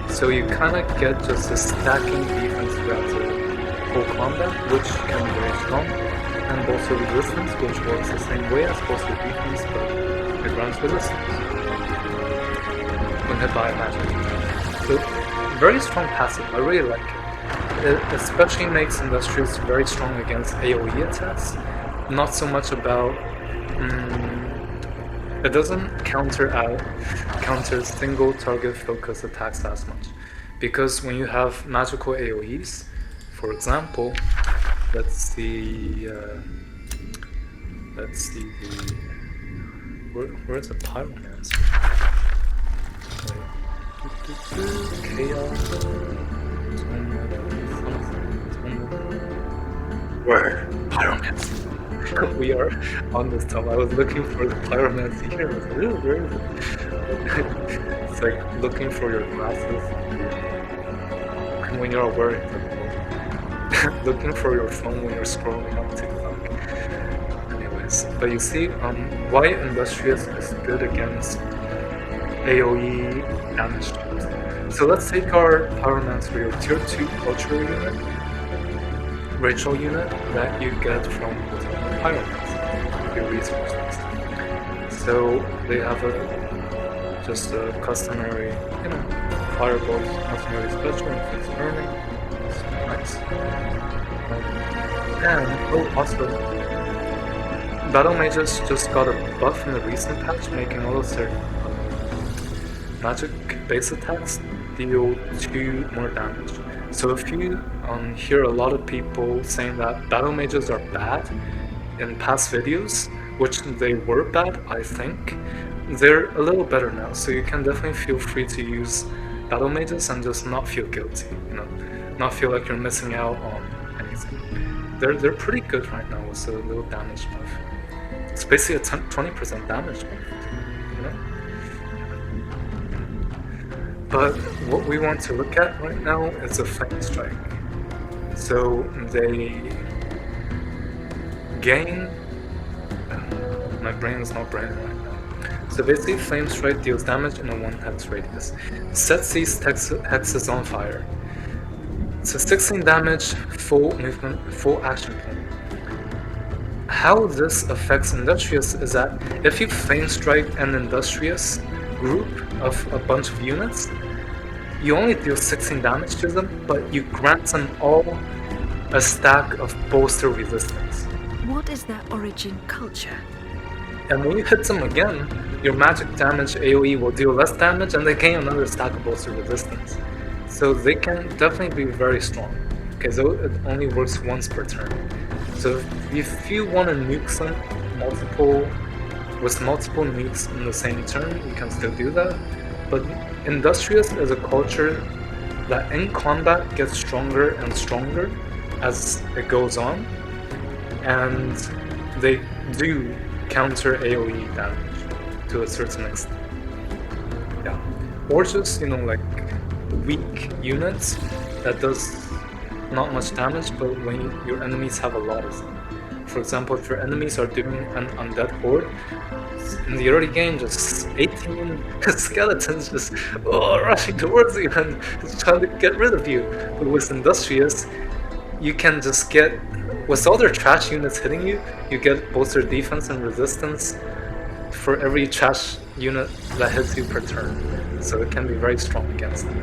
So you kind of get just a stacking defense throughout the whole combat, which can be very strong, and bolster resistance, which works the same way as bolster defense, but it grants resistance when hit by a magic. So very strong passive, I really like it. It especially makes Industrious very strong against AoE attacks. Not so much about It doesn't counter single target focus attacks as much, because when you have magical AoEs, for example, let's see where's the pyromancer? Chaos. Where? Pyromancy. We are on this tome. I was looking for the pyromancy here. I was like, "Ooh, where is it?" It's like looking for your glasses. And when you're wearing them. Looking for your phone when you're scrolling on TikTok. Anyways, but you see, why Industrious is good against AoE damage types. So let's take our pyromancer, your tier 2 culture unit. Ritual unit that you get from the pyromancer, your resources. So they have just a customary, fireballs, customary special, inflicts burning. It's nice. And also, battle mages just got a buff in the recent patch, making all of their magic base attacks deal 2 more damage. So if you hear a lot of people saying that battle mages are bad in past videos, which they were bad, I think, they're a little better now. So you can definitely feel free to use battle mages and just not feel guilty, not feel like you're missing out on anything. They're pretty good right now with a little damage buff. It's basically a 20% damage buff, But what we want to look at right now is a flame strike. So they gain. My brain is not braining right now. So basically, flame strike deals damage in a 1 hex radius. Sets these hexes on fire. So 16 damage, full movement, full action point. How this affects Industrious is that if you flame strike an Industrious group of a bunch of units, you only deal 16 damage to them, but you grant them all a stack of bolster resistance. What is their origin culture? And when you hit them again, your magic damage AoE will deal less damage and they gain another stack of bolster resistance. So they can definitely be very strong. Okay, so it only works once per turn. So if you want to nuke them with multiple nukes in the same turn, you can still do that. But Industrious is a culture that in combat gets stronger and stronger as it goes on, and they do counter AoE damage to a certain extent. Yeah. Or just, like weak units that does not much damage, but when your enemies have a lot of them. For example, if your enemies are doing an undead horde, in the early game, just 18 skeletons just rushing towards you and just trying to get rid of you. But with Industrious, you can just get, with all their trash units hitting you, you get both their defense and resistance for every trash unit that hits you per turn. So it can be very strong against them.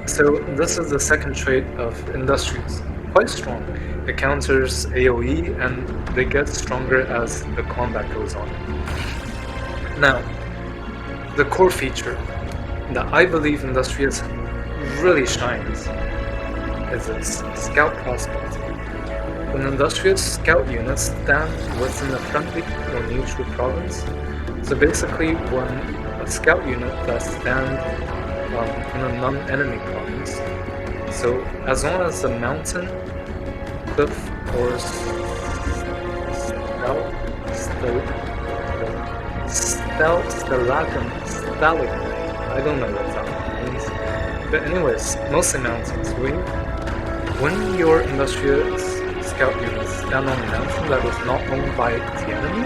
So this is the second trait of Industrious. Quite strong. It counters AoE and they get stronger as the combat goes on. Now, the core feature that I believe Industrious really shines is its scout prospect. When Industrious scout units stand within a friendly or neutral province, so basically when a scout unit that stands in a non-enemy province, so as long as the mountain, cliff, or stalagmite, I don't know what that means. But anyways, mostly mountains. When your Industrious scout units stand on a mountain that is not owned by the enemy,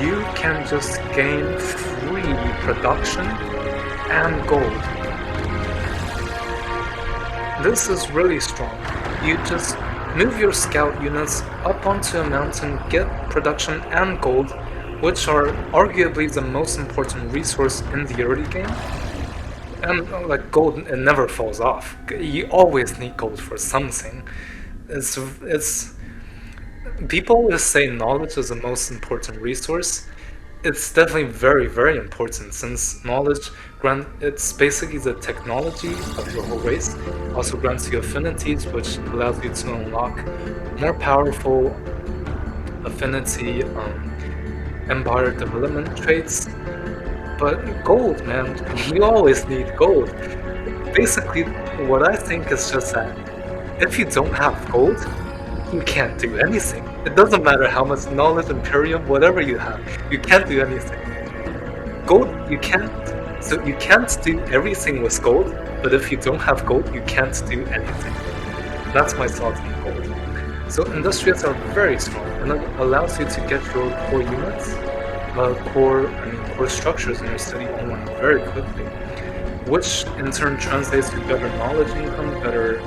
you can just gain free production and gold. This is really strong. You just move your scout units up onto a mountain, get production and gold, which are arguably the most important resource in the early game. And like gold, it never falls off. You always need gold for something. It's people always say knowledge is the most important resource. It's definitely very, very important since knowledge it's basically the technology of your whole race. Also grants you affinities, which allows you to unlock more powerful affinity empire development traits. But gold, man, you always need gold. Basically, what I think is just that if you don't have gold, you can't do anything. It doesn't matter how much knowledge, Imperium, whatever you have, you can't do anything. Gold, you can't. So you can't do everything with gold, but if you don't have gold, you can't do anything. That's my thoughts on gold. So Industrious are very strong, and it allows you to get your core units, core structures in your city online very quickly, which in turn translates to better knowledge income, better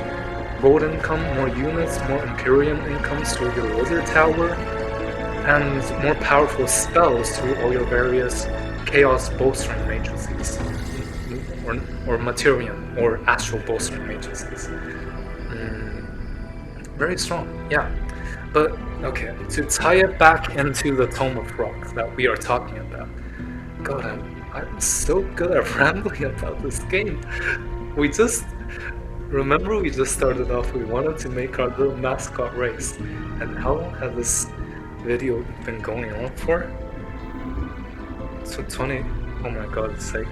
gold income, more units, more Imperium incomes through your wizard tower, and more powerful spells through all your various chaos bolstering matrices, or Materium, or astral bolstering matrices. Very strong, yeah. But, okay, to tie it back into the Tome of Rock that we are talking about. God, I'm so good at rambling about this game. Remember we just started off, we wanted to make our little mascot race. And how long has this video been going on for? So 20, oh my god, it's like,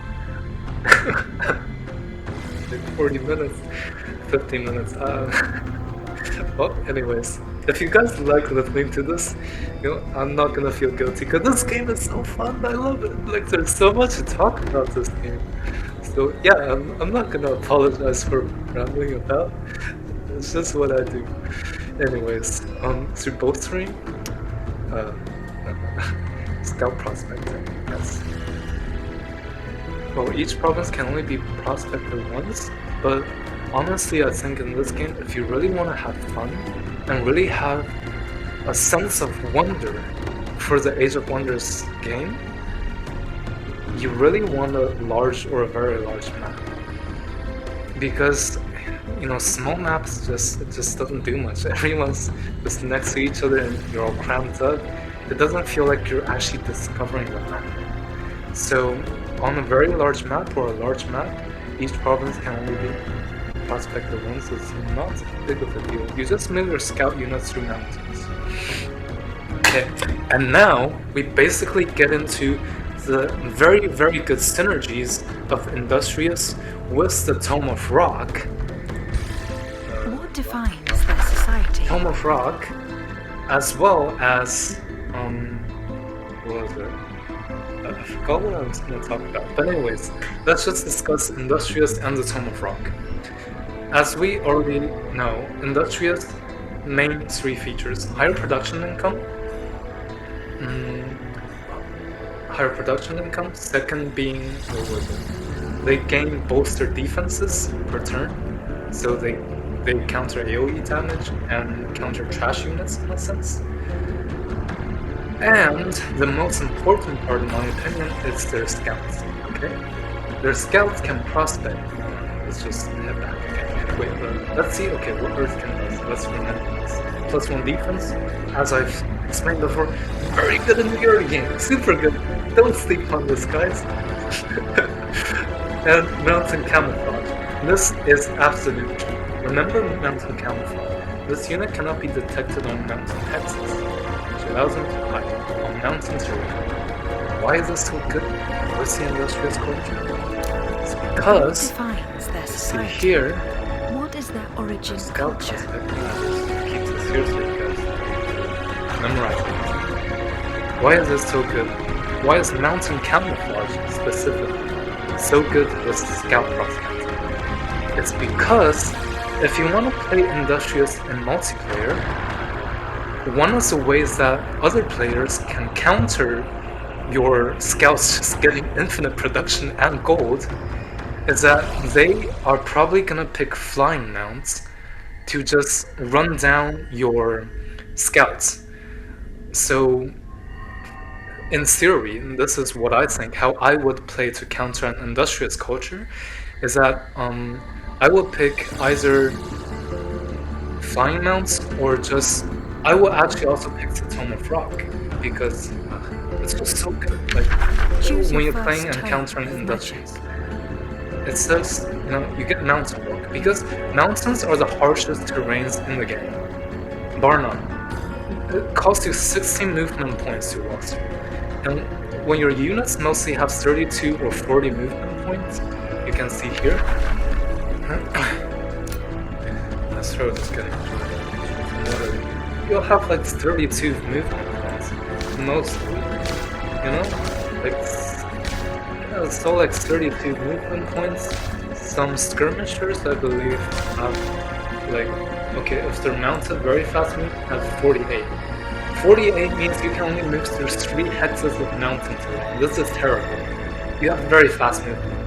like 40 minutes, 50 minutes. Well, anyways, if you guys like listening to this, I'm not gonna feel guilty because this game is so fun. I love it. Like, there's so much to talk about this game. So yeah, I'm not gonna apologize for rambling about. It's just what I do. Anyways, through bolstering, scout prospecting. Yes. Well, each province can only be prospected once, but honestly, I think in this game, if you really want to have fun and really have a sense of wonder for the Age of Wonders game, you really want a large or a very large map. Because, small maps just doesn't do much. Everyone's just next to each other and you're all crammed up. It doesn't feel like you're actually discovering the map. So, on a very large map or a large map, each province can only be prospected once. It's not big of a deal. You just move your scout units through mountains. Okay, and now we basically get into the very, very good synergies of Industrious with the Tome of Rock. What defines their society? Tome of Rock, as well as what was it? I forgot what I was going to talk about. But anyways, let's just discuss Industrious and the Tome of Rock. As we already know, Industrious main three features: higher production income. Second being, what was it? They gain bolster defenses per turn, so they counter AoE damage and counter trash units in a sense. And the most important part, in my opinion, is their scouts. Okay, their scouts can prospect. Let's just head back again. Wait, let's see. Okay, what Earthkin does. Let's remember this. +1 defense, as I've explained before, very good in the early game. Super good. Don't sleep on this, guys. And mountain camouflage. This is absolute key. Remember mountain camouflage. This unit cannot be detected on mountain hexes, which allows them to hide on mountain terrain. Why is this so good? What's the Industrious culture? It's because, see here, what is their origin scout culture? Keep this seriously, guys. Memorize it. Why is this so good? Why is mountain camouflage specifically so good with scout prospecting? It's because if you want to play Industrious in multiplayer, one of the ways that other players can counter your scouts just getting infinite production and gold is that they are probably gonna pick flying mounts to just run down your scouts. So in theory, and this is what I think, how I would play to counter an Industrious culture, is that I would pick either flying mounts or just I will actually also pick the Tome of Rock because it's just so good. Like Choose when your you're playing first and tome countering of Industrious, it says you get mountain walk because mountains are the harshest terrains in the game, bar none. It costs you 16 movement points to walk through, and when your units mostly have 32 or 40 movement points, you can see here. Let's throw this guy. You'll have like 32 movement points, mostly. Like it's all like 32 movement points. Some skirmishers, I believe, have like if they're mounted very fast, have 48. 48 means you can only move through 3 hexes of mountain terrain. This is terrible. You have very fast movement.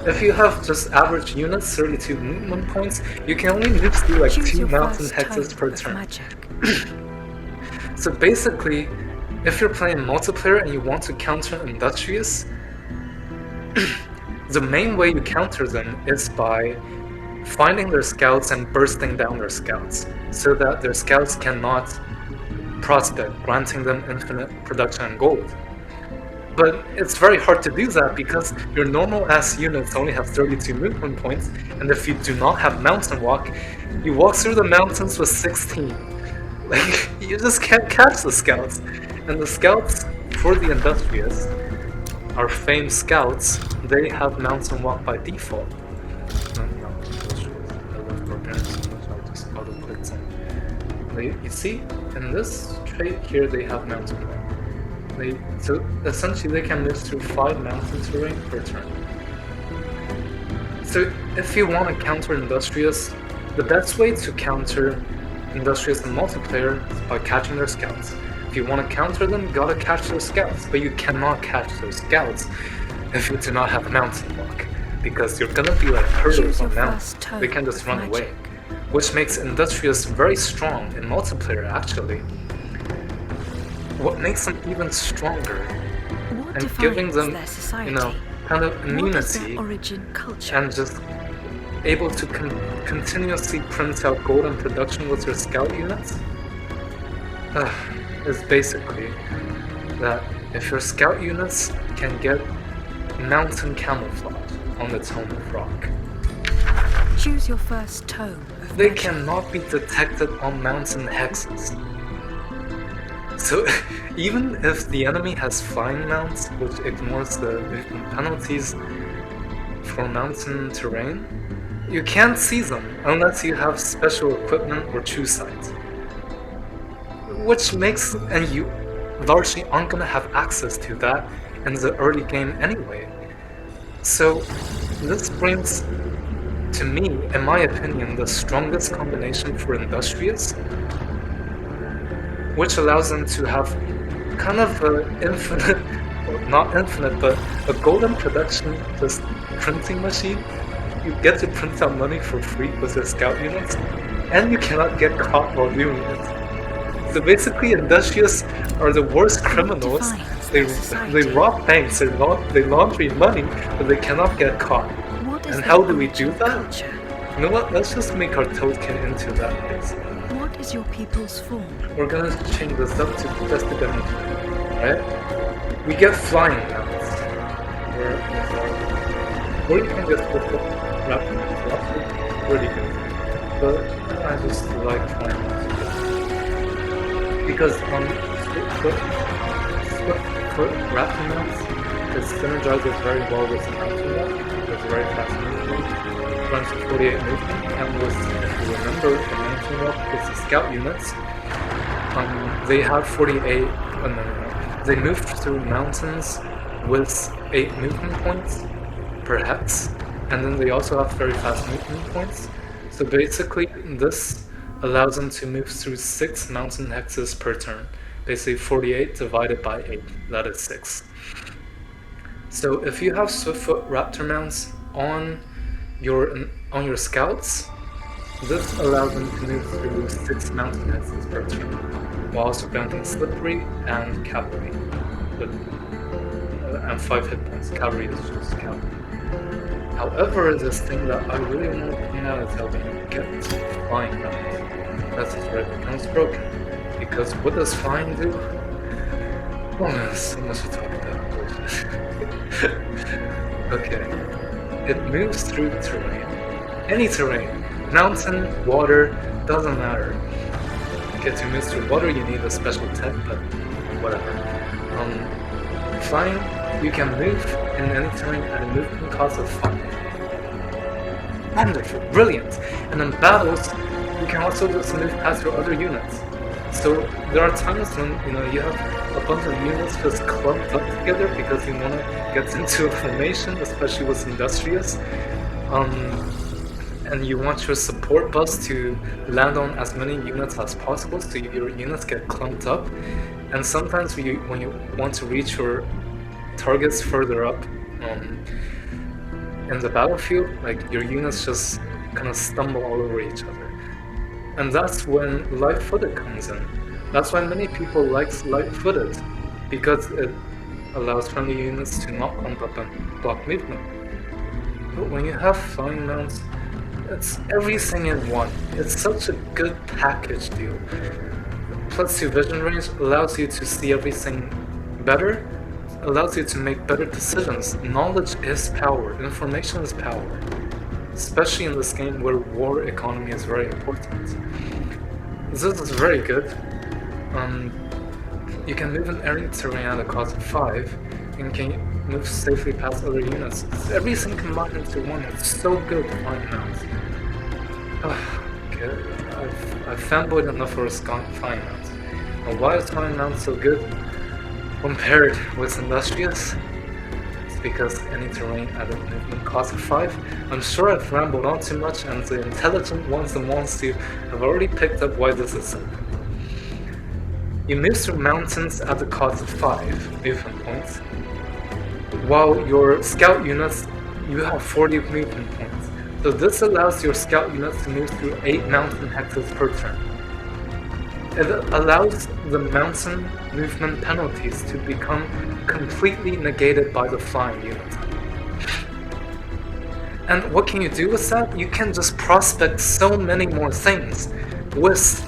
If you have just average units, 32 movement points, you can only move through like 2 mountain hexes per turn. So basically, if you're playing multiplayer and you want to counter Industrious, the main way you counter them is by finding their scouts and bursting down their scouts, so that their scouts cannot prospect, granting them infinite production and gold. But it's very hard to do that because your normal ass units only have 32 movement points, and if you do not have mountain walk, you walk through the mountains with 16. Like, you just can't catch the scouts. And the scouts for the Industrious, our famed scouts, they have mountain walk by default. No, Industrious. I love Barbarians so much, I just auto-clicked them. You see, in this trait here, they have mountain walk. So essentially they can move through 5 mountain terrain per turn. So if you want to counter Industrious, the best way to counter Industrious in multiplayer is by catching their scouts. If you want to counter them, you gotta catch their scouts, but you cannot catch their scouts if you do not have mountain walk, because you're gonna be like hurdles on mountains. They can just run away, which makes Industrious very strong in multiplayer actually. What makes them even stronger and giving them, kind of immunity and just able to continuously print out golden production with your scout units is basically that if your scout units can get mountain camouflage on the Tome of Rock, choose your first tome of they magic. cannot be detected on mountain hexes. So, even if the enemy has flying mounts, which ignores the movement penalties for mountain terrain, you can't see them unless you have special equipment or true sight. Which makes, and you largely aren't gonna have access to that in the early game anyway. So, this brings, to me, in my opinion, the strongest combination for Industrious, which allows them to have kind of an infinite, well, not infinite, but a golden production just printing machine. You get to print out money for free with your scout units, and you cannot get caught while doing it. So basically, Industrious are the worst criminals. They rob banks, they launder money, but they cannot get caught. And how do we do that? You know what? Let's just make our toadkin into that place. What is your people's form? We're gonna change this up to just a demonstrate, right? We get flying mounts. Or you can just look up rapid mounts. Really good. But I just like flying mounts because on foot rapid mounts, it synergizes very well with the mountain walk. It's very fast movement, runs 48 movement, and with, if you remember, the mountain walk with the scout units, they have 48. They move through mountains with 8 movement points per hex, and then they also have very fast movement points. So basically, this allows them to move through 6 mountain hexes per turn. Basically, 48 divided by 8, that is 6. So if you have Swiftfoot Raptor mounts on your scouts, this allows them to move through 6 mountain hexes per turn, while also granting slippery and cavalry, and 5 hit points. Cavalry is just cavalry. However, this thing that I really want to point out is how they get flying mounts. That's where it becomes broken. Because what does flying do? Oh, there's so much to talk about. Okay. It moves through terrain. Any terrain. Mountain, water, doesn't matter. Okay, to move through water you need a special tech, but whatever. Flying, you can move in any terrain at a movement cost of 5. Wonderful, brilliant! And in battles, you can also just move past your other units. So there are times when you have a bunch of units just clumped up together because you want to get into a formation, especially with Industrious. And you want your support bus to land on as many units as possible, so your units get clumped up. And sometimes when you want to reach your targets further up in the battlefield, like your units just kind of stumble all over each other. And that's when light-footed comes in. That's why many people like light-footed, because it allows friendly units to not clump up and block movement. But when you have flying mounts, it's everything in one. It's such a good package deal. +2 vision range allows you to see everything better, allows you to make better decisions. Knowledge is power, information is power. Especially in this game where war economy is very important. This is very good. You can move in any terrain at a cost of 5, and can move safely past other units. It's everything combined into one. It's so good to find mounts. Okay, I've fanboyed enough for a flying mount. Now, why is flying mount so good compared with Industrious? It's because any terrain at a movement cost of 5. I'm sure I've rambled on too much, and the intelligent ones amongst you have already picked up why this is so good. You move through mountains at the cost of 5 movement points, while your scout units, you have 40 movement points. So this allows your scout units to move through 8 mountain hexes per turn. It allows the mountain movement penalties to become completely negated by the flying unit. And what can you do with that? You can just prospect so many more things with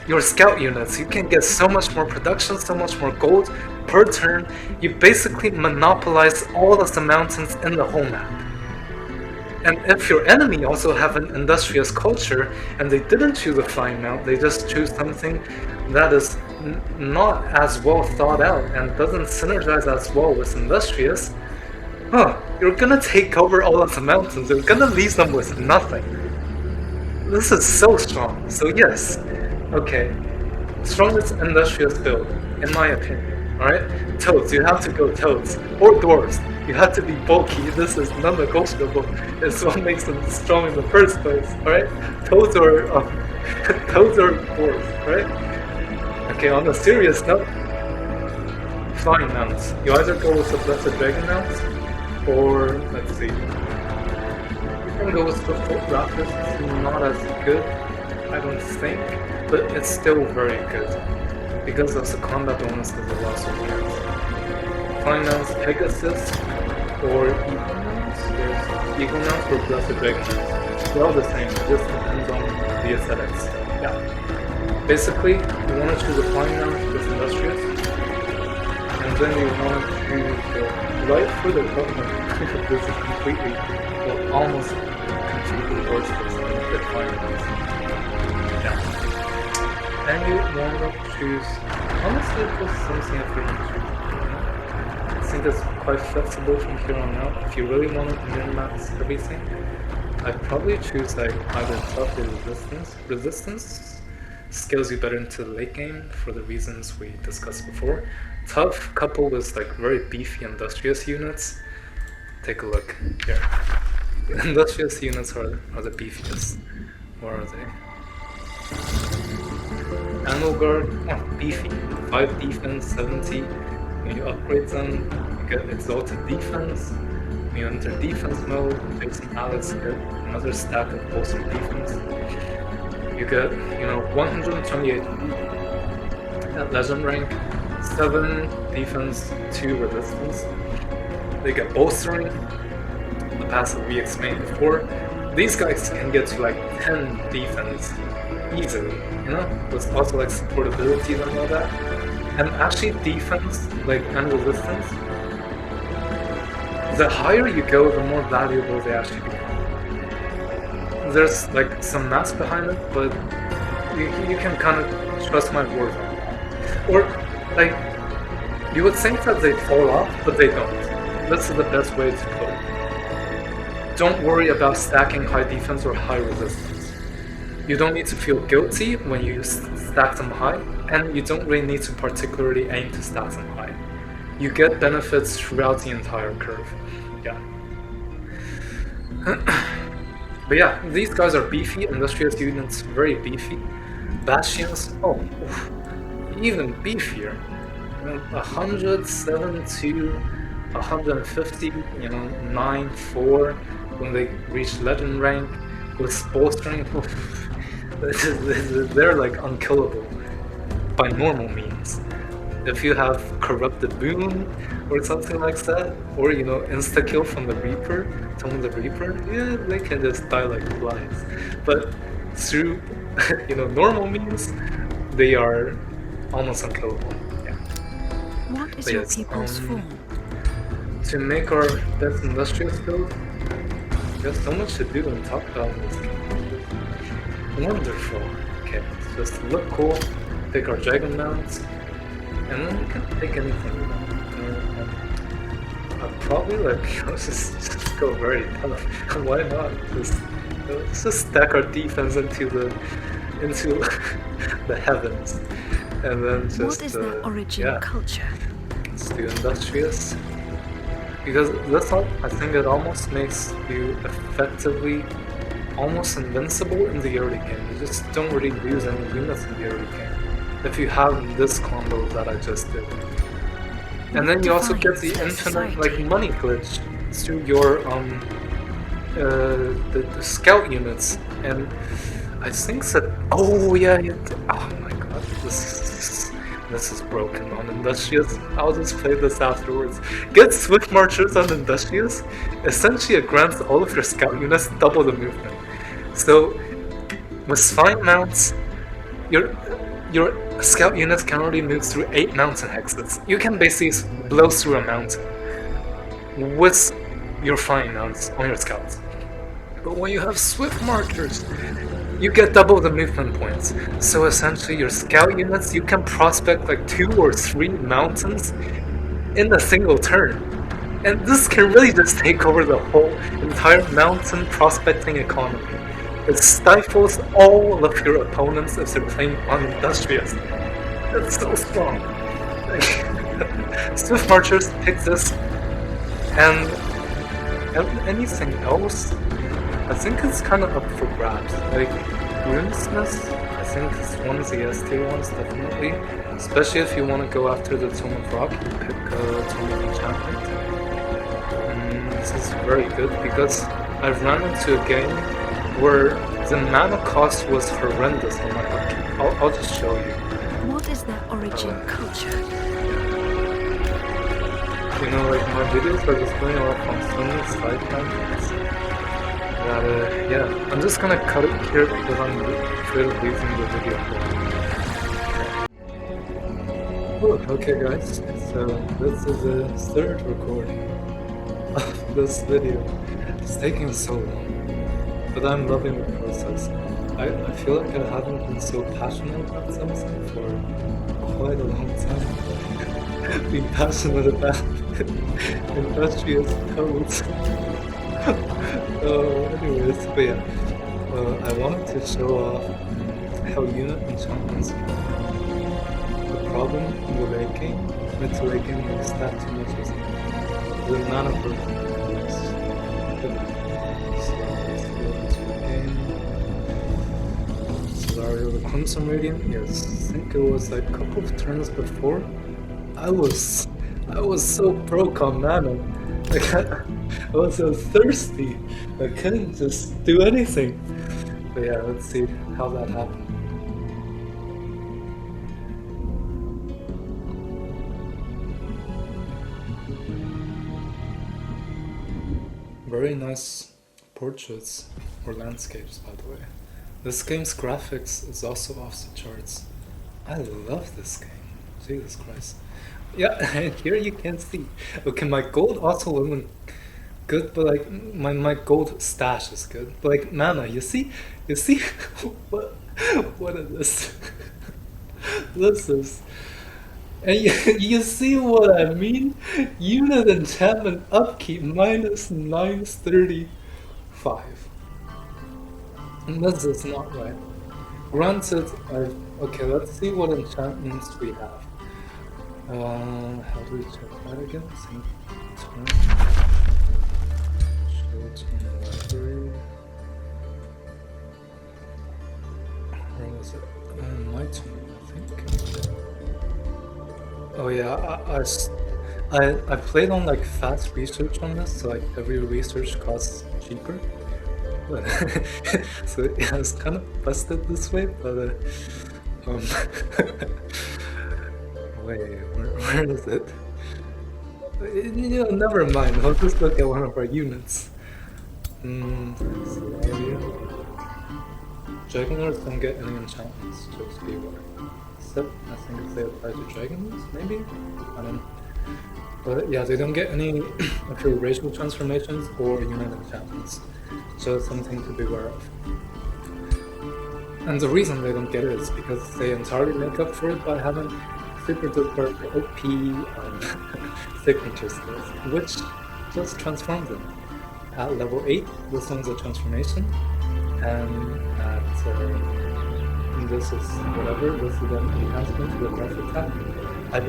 your scout units. You can get so much more production, so much more gold per turn. You basically monopolize all of the mountains in the whole map. And if your enemy also have an industrious culture and they didn't choose a flying mount, they just choose something that is not as well thought out and doesn't synergize as well with Industrious, you're gonna take over all of the mountains. You're gonna leave them with nothing. This is so strong. So yes, okay, strongest Industrious build, in my opinion. Alright? Toads, you have to go toads. Or dwarves. You have to be bulky. This is non-negotiable. It's what makes them strong in the first place. Alright? Toads or dwarves. Alright? Okay, on a serious note, flying mounts. You either go with the Blessed Dragon mounts, or let's see. You can go with the Foot Raptors. It's not as good, I don't think, but it's still very good. Because of the combat bonuses it also gets. Flying mounts, Pegasus, or Eagle mounts. There's Eagle mounts or Blessed Dragon mounts. They're all the same, it just depends on the aesthetics. Yeah. Basically, you want to choose a flying mount with Industrious, and then you want to choose the light-footed weapon. This is completely, well, almost completely worthless with flying mounts. Yeah. And you want to choose, honestly, just something if you want to choose. I think it's quite flexible from here on out. If you really want to min-max everything, I'd probably choose like either tough or resistance. Resistance scales you better into the late game for the reasons we discussed before. Tough coupled with like very beefy Industrious units. Take a look here. Industrious units are the beefiest. Where are they? Animal Guard, beefy. 5 defense, 70. When you upgrade them, you get exalted defense. When you enter defense mode, facing Alex, you get another stack of bolstered defense. You get, 128 at legend rank, 7 defense, 2 resistance. They get bolstering, the passive we explained before. These guys can get to like 10 defense easily, you know, with also like supportability and all that. And actually defense, like, and resistance, the higher you go, the more valuable they actually become. There's like some math behind it, but you can kind of trust my word on that. Or like, you would think that they fall off, but they don't. This is the best way to put it. Don't worry about stacking high defense or high resistance. You don't need to feel guilty when you stack them high, and you don't really need to particularly aim to stack them high. You get benefits throughout the entire curve. Yeah. But yeah, these guys are beefy. Industrious units, very beefy. Bastions, oh, even beefier. 107 to 150, 9, 4 when they reach legend rank with bolstering. They're like unkillable by normal means. If you have corrupted boon or something like that, or insta kill from the Reaper, Tome of the Reaper, yeah, they can just die like flies. But through normal means, they are almost unkillable. Yeah. What is your people's form? To make our best Industrious build, there's so much to do and talk about in this game. Wonderful. Okay, just look cool, pick our dragon mounts, and then we can pick anything. I'd probably just go very tough. Why not? Let's just stack our defense into the heavens, and then just. What is their origin culture? Let's do Industrious. Because that's all, I think it almost makes you effectively almost invincible in the early game. You just don't really lose any units in the early game if you have this combo that I just did. And then you also get the infinite money glitch through your the scout units. And I think that oh my god, this is broken on Industrious. I'll just play this afterwards. Get Swift Marchers on Industrious. Essentially, it grants all of your scout units double the movement. So, with fine mounts, your scout units can already move through 8 mountain hexes. You can basically blow through a mountain with your fine mounts on your scouts. But when you have Swift Marchers, you get double the movement points. So essentially your scout units, you can prospect like 2 or 3 mountains in a single turn. And this can really just take over the whole entire mountain prospecting economy. It stifles all of your opponents if they're playing on Industrious. It's so strong. Swift Marchers, pick this. And anything else? I think it's kind of up for grabs. Like, Runesmith, I think it's one of the S tier ones, definitely. Especially if you want to go after the Tome of Rock, you pick Tome of Enchantment. This is very good because I've run into a game where the mana cost was horrendous on my upkeep. I'll just show you. What is their origin culture? My videos are just going off on so many side tangents. I'm just gonna cut it here because I'm afraid of losing the video. Okay guys, so this is the 3rd recording of this video. It's taking so long, but I'm loving the process. I feel like I haven't been so passionate about something for quite a long time. Being passionate about Industrious codes. Anyways, but I wanted to show off how unit enchantments can. The problem in the late game, mid-to-late game, when you stack too much is the mana burn. Solario, the Crimson Radiant, yes, I think it was like a couple of turns before. I was so broke on mana. Like, I was so thirsty, I couldn't just do anything. But yeah, let's see how that happened. Very nice portraits or landscapes, by the way. This game's graphics is also off the charts. I love this game. Jesus Christ. Yeah, and here you can see. Okay, my gold also isn't good, but like my gold stash is good. But like mana, you see what is this? This is, and you see what I mean? Unit enchantment upkeep minus 935. And this is not right. Granted, okay, let's see what enchantments we have. How do we check that again? Same turn. Show turn library. Where was it? My turn, I think. Oh yeah, I played on like fast research on this, so like every research costs cheaper. So yeah, it's kind of busted this way, but wait, where is it? You know, never mind. I'll just look at one of our units. Dragon Lords don't get any enchantments, just be aware. Except, I think if they apply to Dragon Lords, maybe? I don't know. But yeah, they don't get any actual racial transformations or unit enchantments. So it's something to be aware of. And the reason they don't get it is because they entirely make up for it by having super duper OP signature skills, which just transforms them. At level 8, this one's a transformation, and at this is whatever, this is an enhancement to the breath attack. I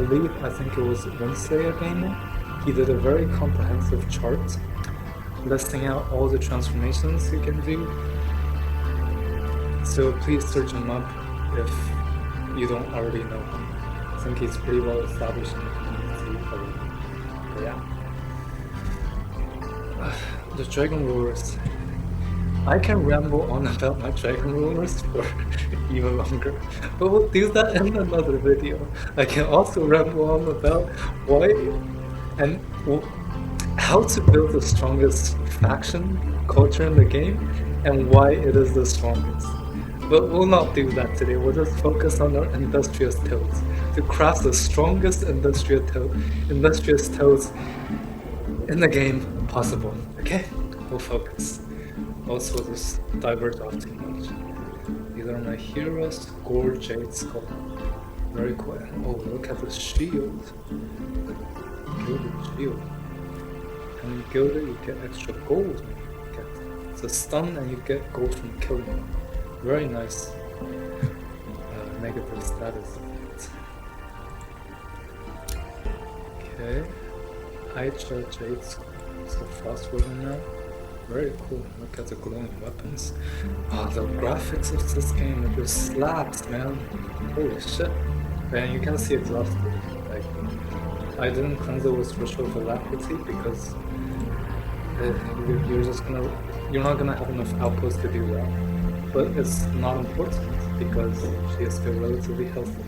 think it was Wednesday again, he did a very comprehensive chart listing out all the transformations you can do. So please search him up if you don't already know him. I think he's pretty well established in the community. But yeah. The Dragon Rulers. I can ramble on about my Dragon Rulers for even longer, but we'll do that in another video. I can also ramble on about why and how to build the strongest faction culture in the game and why it is the strongest. But we'll not do that today. We'll just focus on our Industrious Toads to craft the strongest Industrious Toads in the game possible. Okay? We'll focus. Also, just diverge off too much. These are my heroes. Gore, Jade, Skull. Very cool. Oh, look at the shield. Gilded shield. When you gild it, you get extra gold. It's a stun and you get gold from killing it. Very nice negative status effect. Okay. Hydra, Jade, so fast moving now. Very cool. Look at the glowing weapons. Oh, the graphics of this game, it just slaps, man. Holy shit. And you can see exhausted. Like, I didn't cleanse it with Ritual Velocity because you're not gonna have enough outposts to do that. But it's not important because she is still relatively healthy.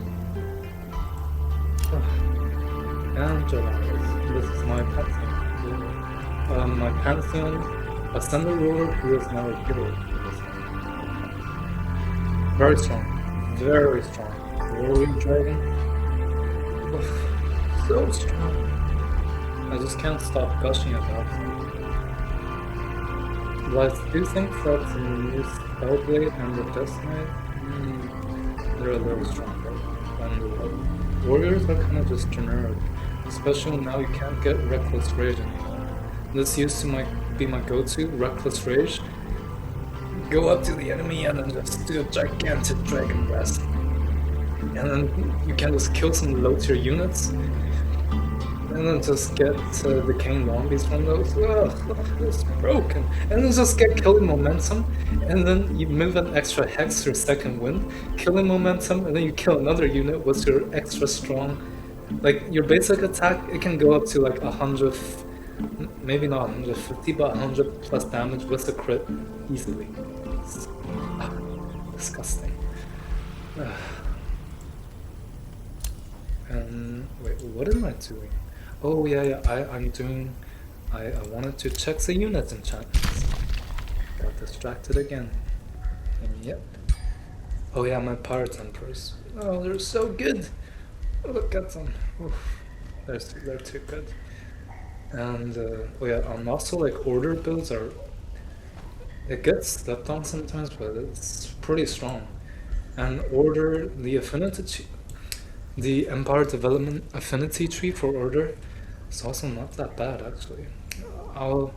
And Jalaris. This is my Pantheon. My Pantheon, Ascended Ruler who is now a hero. Very strong. Very strong. Warrior Dragon. So strong. I just can't stop gushing about them. But I do think that the new Spellblade and the Death Knight, they're very strong. And the warriors are kind of just generic. Especially now you can't get Reckless Rage anymore. This used to be my go-to, Reckless Rage. Go up to the enemy and then just do a gigantic Dragon Blast. And then you can just kill some low-tier units. And then just get decaying zombies from those. Ugh, it's broken. And then just get killing momentum. And then you move an extra hex to your second wind. Killing momentum, and then you kill another unit with your extra strong. Like, your basic attack, it can go up to like 100, maybe not 150, but 100 plus damage with a crit easily. Disgusting. Wait, what am I doing? Oh yeah, I wanted to check the unit enchantments. Got distracted again. And yep. Oh yeah, my power tempers. Oh, they're so good. Look at them. Oof. They're too good. And oh yeah, also like order builds are. It gets stepped on sometimes, but it's pretty strong. And order the Empire Development Affinity tree for order is also not that bad actually. I'll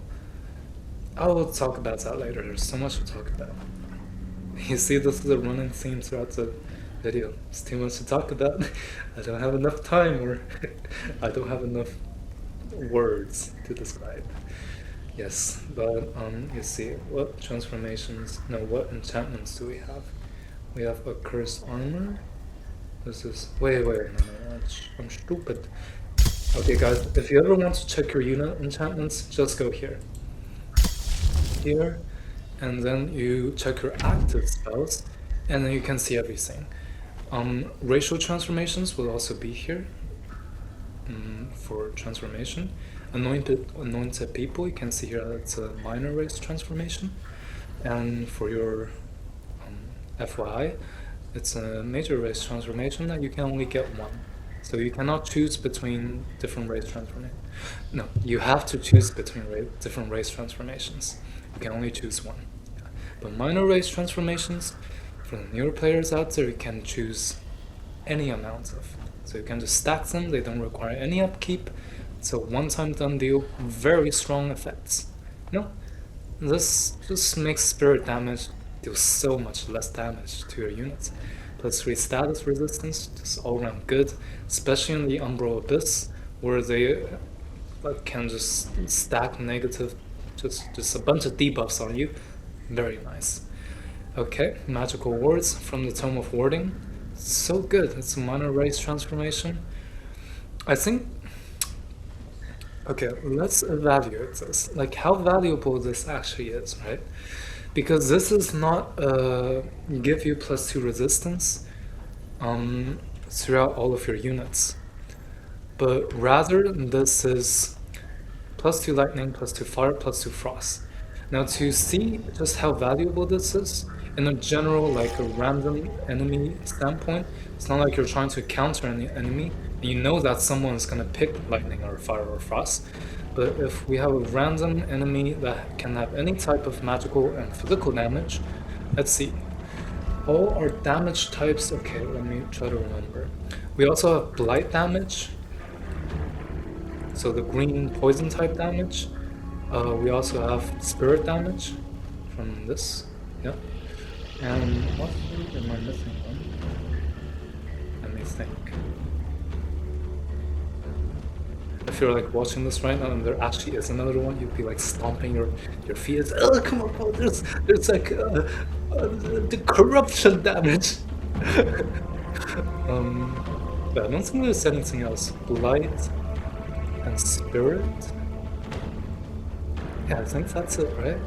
I'll talk about that later. There's so much to talk about. You see, this is a running theme throughout the video. It's too much to talk about. I don't have enough time, or I don't have enough words to describe. Yes, but you see, what transformations, no, what enchantments do we have? We have a cursed armor. This is, wait, no, I'm stupid. Okay guys, if you ever want to check your unit enchantments, just go here. Here, and then you check your active spells, and then you can see everything. Racial transformations will also be here for transformation. Anointed people, you can see here that it's a minor race transformation. And for your FYI, it's a major race transformation that you can only get one. So you cannot choose between different race transformations. No, you have to choose between different race transformations. You can only choose one. But minor race transformations, for the newer players out there, you can choose any amount of. So you can just stack them, they don't require any upkeep. It's a one-time done deal, very strong effects. No, this just makes spirit damage deal so much less damage to your units. Plus 3 status resistance, just all around good, especially in the Umbral Abyss, where they can just stack negative, just a bunch of debuffs on you. Very nice. Okay, magical wards from the Tome of Warding. So good, it's a minor race transformation. I think, okay, let's evaluate this, like how valuable this actually is, right? Because this is not give you +2 resistance throughout all of your units, but rather this is +2 lightning, +2 fire, +2 frost. Now to see just how valuable this is, in a general, like a random enemy standpoint, it's not like you're trying to counter any enemy, and you know that someone's gonna pick lightning or fire or frost. But if we have a random enemy that can have any type of magical and physical damage, let's see. All our damage types, okay, let me try to remember. We also have blight damage, so the green poison type damage. We also have spirit damage from this, yeah. And what am I missing one? Let me think. If you're like watching this right now and there actually is another one, you'd be like stomping your feet. It's, oh, come on, bro, there's like the corruption damage. But I don't think there's anything else. Blight and spirit. Yeah, I think that's it, right?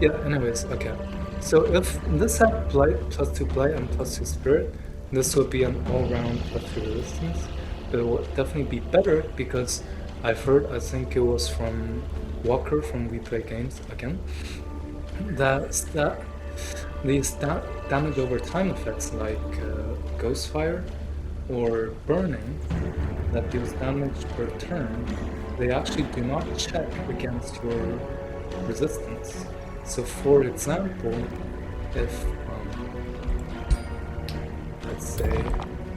Yeah, anyways, okay. So if this had blight, +2 blight and +2 spirit, this would be an all-round +2 resistance. It would definitely be better because I've heard, I think it was from Walker from We Play Games again, that these damage over time effects like Ghostfire or Burning that deals damage per turn, they actually do not check against your resistance. So for example, if let's say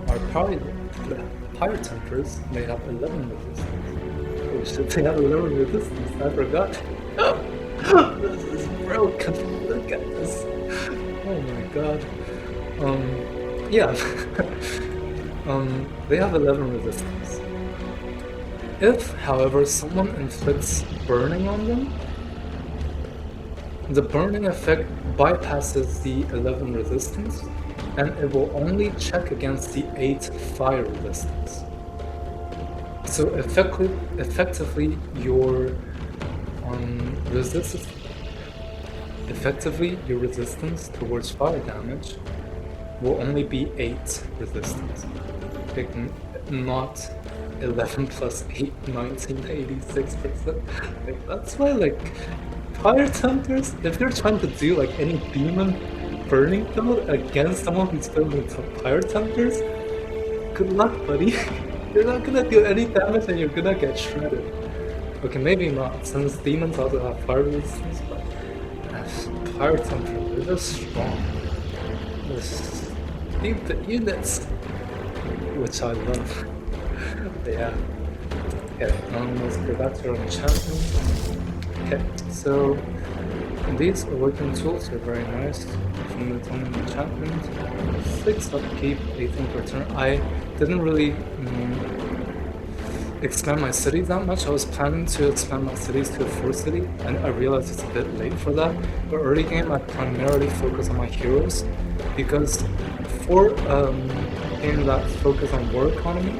our Pyre Tempers, they have 11 resistance. Oh shit, they have 11 resistance, I forgot. This is broken, look at this. Oh my god. Yeah. They have 11 resistance. If, however, someone inflicts burning on them, the burning effect bypasses the 11 resistance, and it will only check against the 8 fire resistance. So effectively, your resistance towards fire damage will only be 8 resistance, not 11 plus 8, 19, 86%. Like, that's why, like, Fire Tempers, if you're trying to do like any demon burning build against someone who's building fire templars, good luck, buddy. You're not gonna do any damage and you're gonna get shredded. Okay, maybe not, since demons also have fire resistance, but fire templar, they're just strong. Just leave the units, which I love. But yeah. Okay, let's go back to our enchantment. Okay, so these awakening tools are very nice. From the Tome of Enchantment, 6 upkeep, 18 per turn. I didn't really expand my city that much. I was planning to expand my cities to a 4th city, and I realized it's a bit late for that. But early game, I primarily focus on my heroes, because for a game that focus on war economy,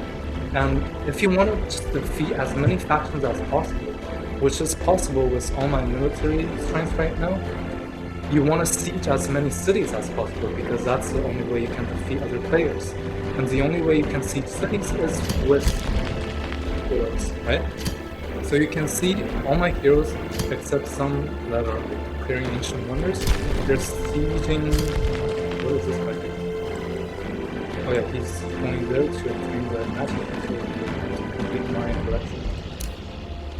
and if you want to just defeat as many factions as possible, which is possible with all my military strength right now, you want to siege as many cities as possible, because that's the only way you can defeat other players. And the only way you can siege cities is with heroes, right? So you can see all my heroes, except some that are clearing ancient wonders, they're sieging... What is this guy doing? Oh yeah, he's going there to obtain the magic to complete my collection.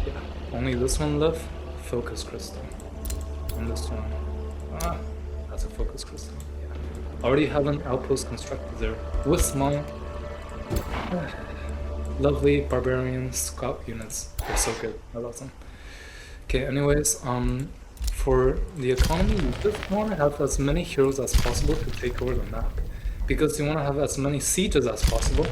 Yeah, only this one left, focus crystal. And this one, that's a focus crystal. Yeah. Already have an outpost constructed there with my lovely barbarian scout units. They're so good, I love them. Okay, anyways, for the economy, you just want to have as many heroes as possible to take over the map, because you want to have as many sieges as possible.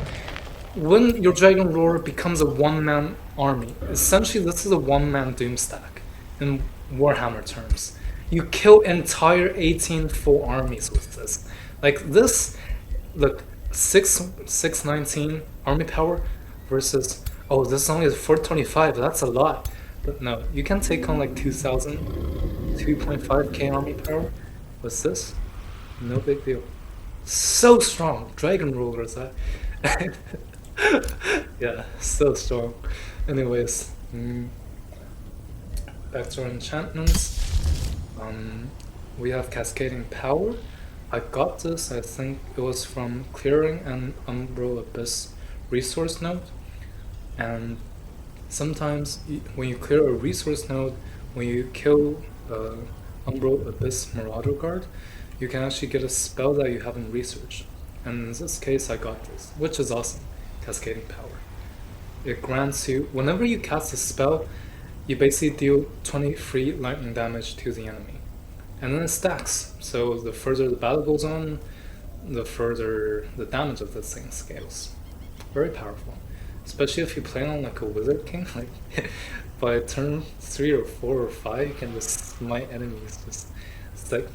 When your Dragon Roar becomes a one-man army, essentially this is a one-man doom stack in Warhammer terms. You kill entire 18 full armies with this. Like this, look, 619 army power versus, oh, this is only 425, that's a lot. But no, you can take on like 2,000, 2.5k army power with this, no big deal. So strong, Dragon Rulers, yeah, so strong. Anyways, back to our enchantments. We have Cascading Power. I got this, I think it was from clearing an Umbral Abyss resource node. And sometimes when you clear a resource node, when you kill Umbral Abyss Marauder Guard, you can actually get a spell that you haven't researched. And in this case, I got this, which is awesome. Cascading Power. It grants you, whenever you cast a spell, you basically deal 20 free lightning damage to the enemy. And then it stacks, so the further the battle goes on, the further the damage of this thing scales. Very powerful. Especially if you play on like a Wizard King, like by turn 3 or 4 or 5, you can just smite enemies. It's like,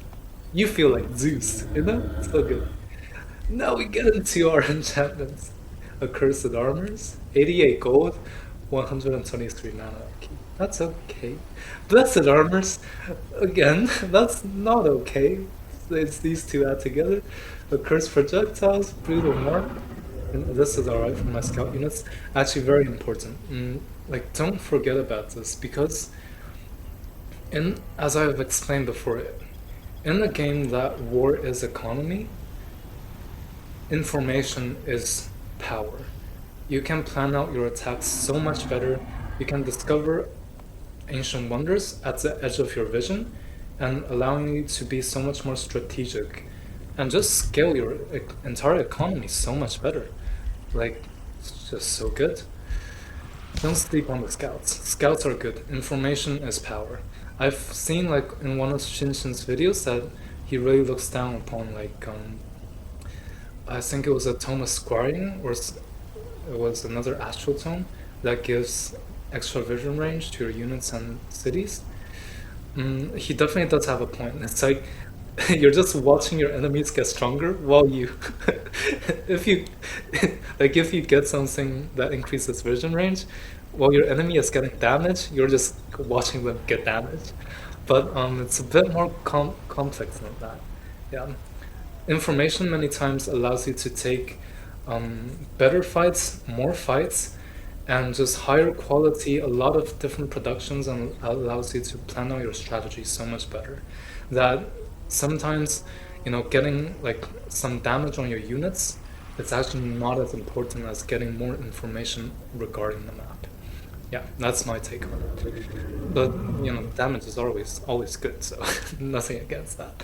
you feel like Zeus, you know? So good. Now we get into our enchantments. Accursed Armors, 88 gold, 123 mana upkeep. That's okay. Blessed Armors, again, that's not okay. It's these two add together. Accursed Projectiles, Brutal Mark, and this is alright for my scout units. Actually very important. Like, don't forget about this, because as I have explained before, in a game that war is economy, information is power. You can plan out your attacks so much better. You can discover ancient wonders at the edge of your vision, and allowing you to be so much more strategic and just scale your entire economy so much better. Like, it's just so good. Don't sleep on the scouts. Scouts are good. Information is power. I've seen like in one of Shinshin's videos that he really looks down upon like I think it was a tome of squaring, or it was another astral tome that gives extra vision range to your units and cities. He definitely does have a point. It's like you're just watching your enemies get stronger while you if you if you get something that increases vision range while your enemy is getting damage, you're just watching them get damaged. But it's a bit more complex than that. Yeah. Information many times allows you to take better fights, more fights, and just higher quality, a lot of different productions, and allows you to plan out your strategy so much better. That sometimes, you know, getting like some damage on your units, it's actually not as important as getting more information regarding the map. Yeah, that's my take on it. But, you know, damage is always good, so nothing against that.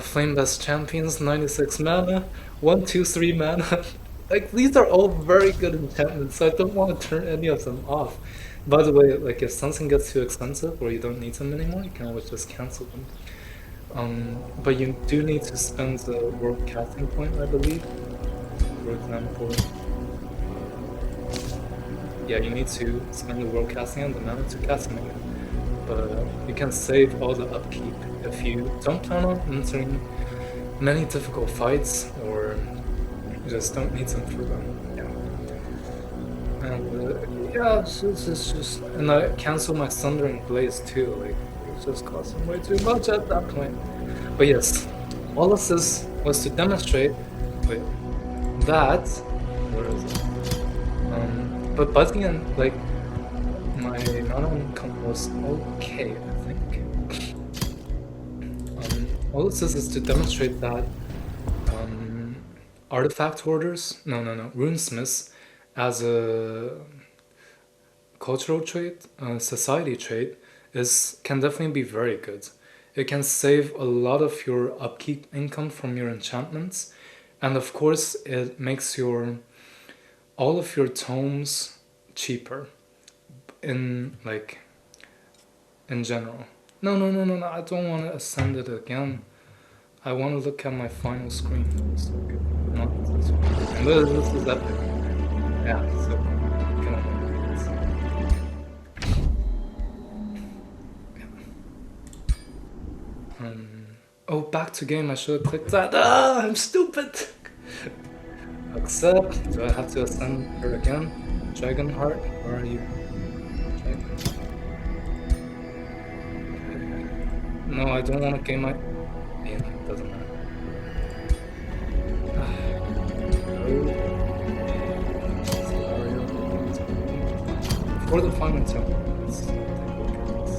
Flame Best Champions, 96 mana, 1, 2, 3 mana. Like, these are all very good enchantments, so I don't want to turn any of them off. By the way, like, if something gets too expensive or you don't need them anymore, you can always just cancel them. But you do need to spend the world casting point, I believe. For example, yeah, you need to spend the world casting and the mana to cast them again. But you can save all the upkeep if you don't plan on entering many difficult fights, or you just don't need them for them. Yeah. And yeah, it's just, and I cancel my Thundering Blaze too. Like, it's just costing way too much at that point. But yes, all of this was to demonstrate that. Where is it? But by the end, like, my mana income was okay, I think. All this is to demonstrate that artifact hoarders, runesmiths, as a cultural trait, society trait, can definitely be very good. It can save a lot of your upkeep income from your enchantments, and of course it makes all of your tomes cheaper in general. No, I don't want to ascend it again. I want to look at my final screen. That was so good. Not this one. And this is epic. Yeah, so oh, back to game. I should have clicked that. Ah, I'm stupid. Accept. Do I have to ascend her again? Dragonheart, where are you? No, I don't want to game my... Yeah, it doesn't matter. For the final tone, let's take a look at this.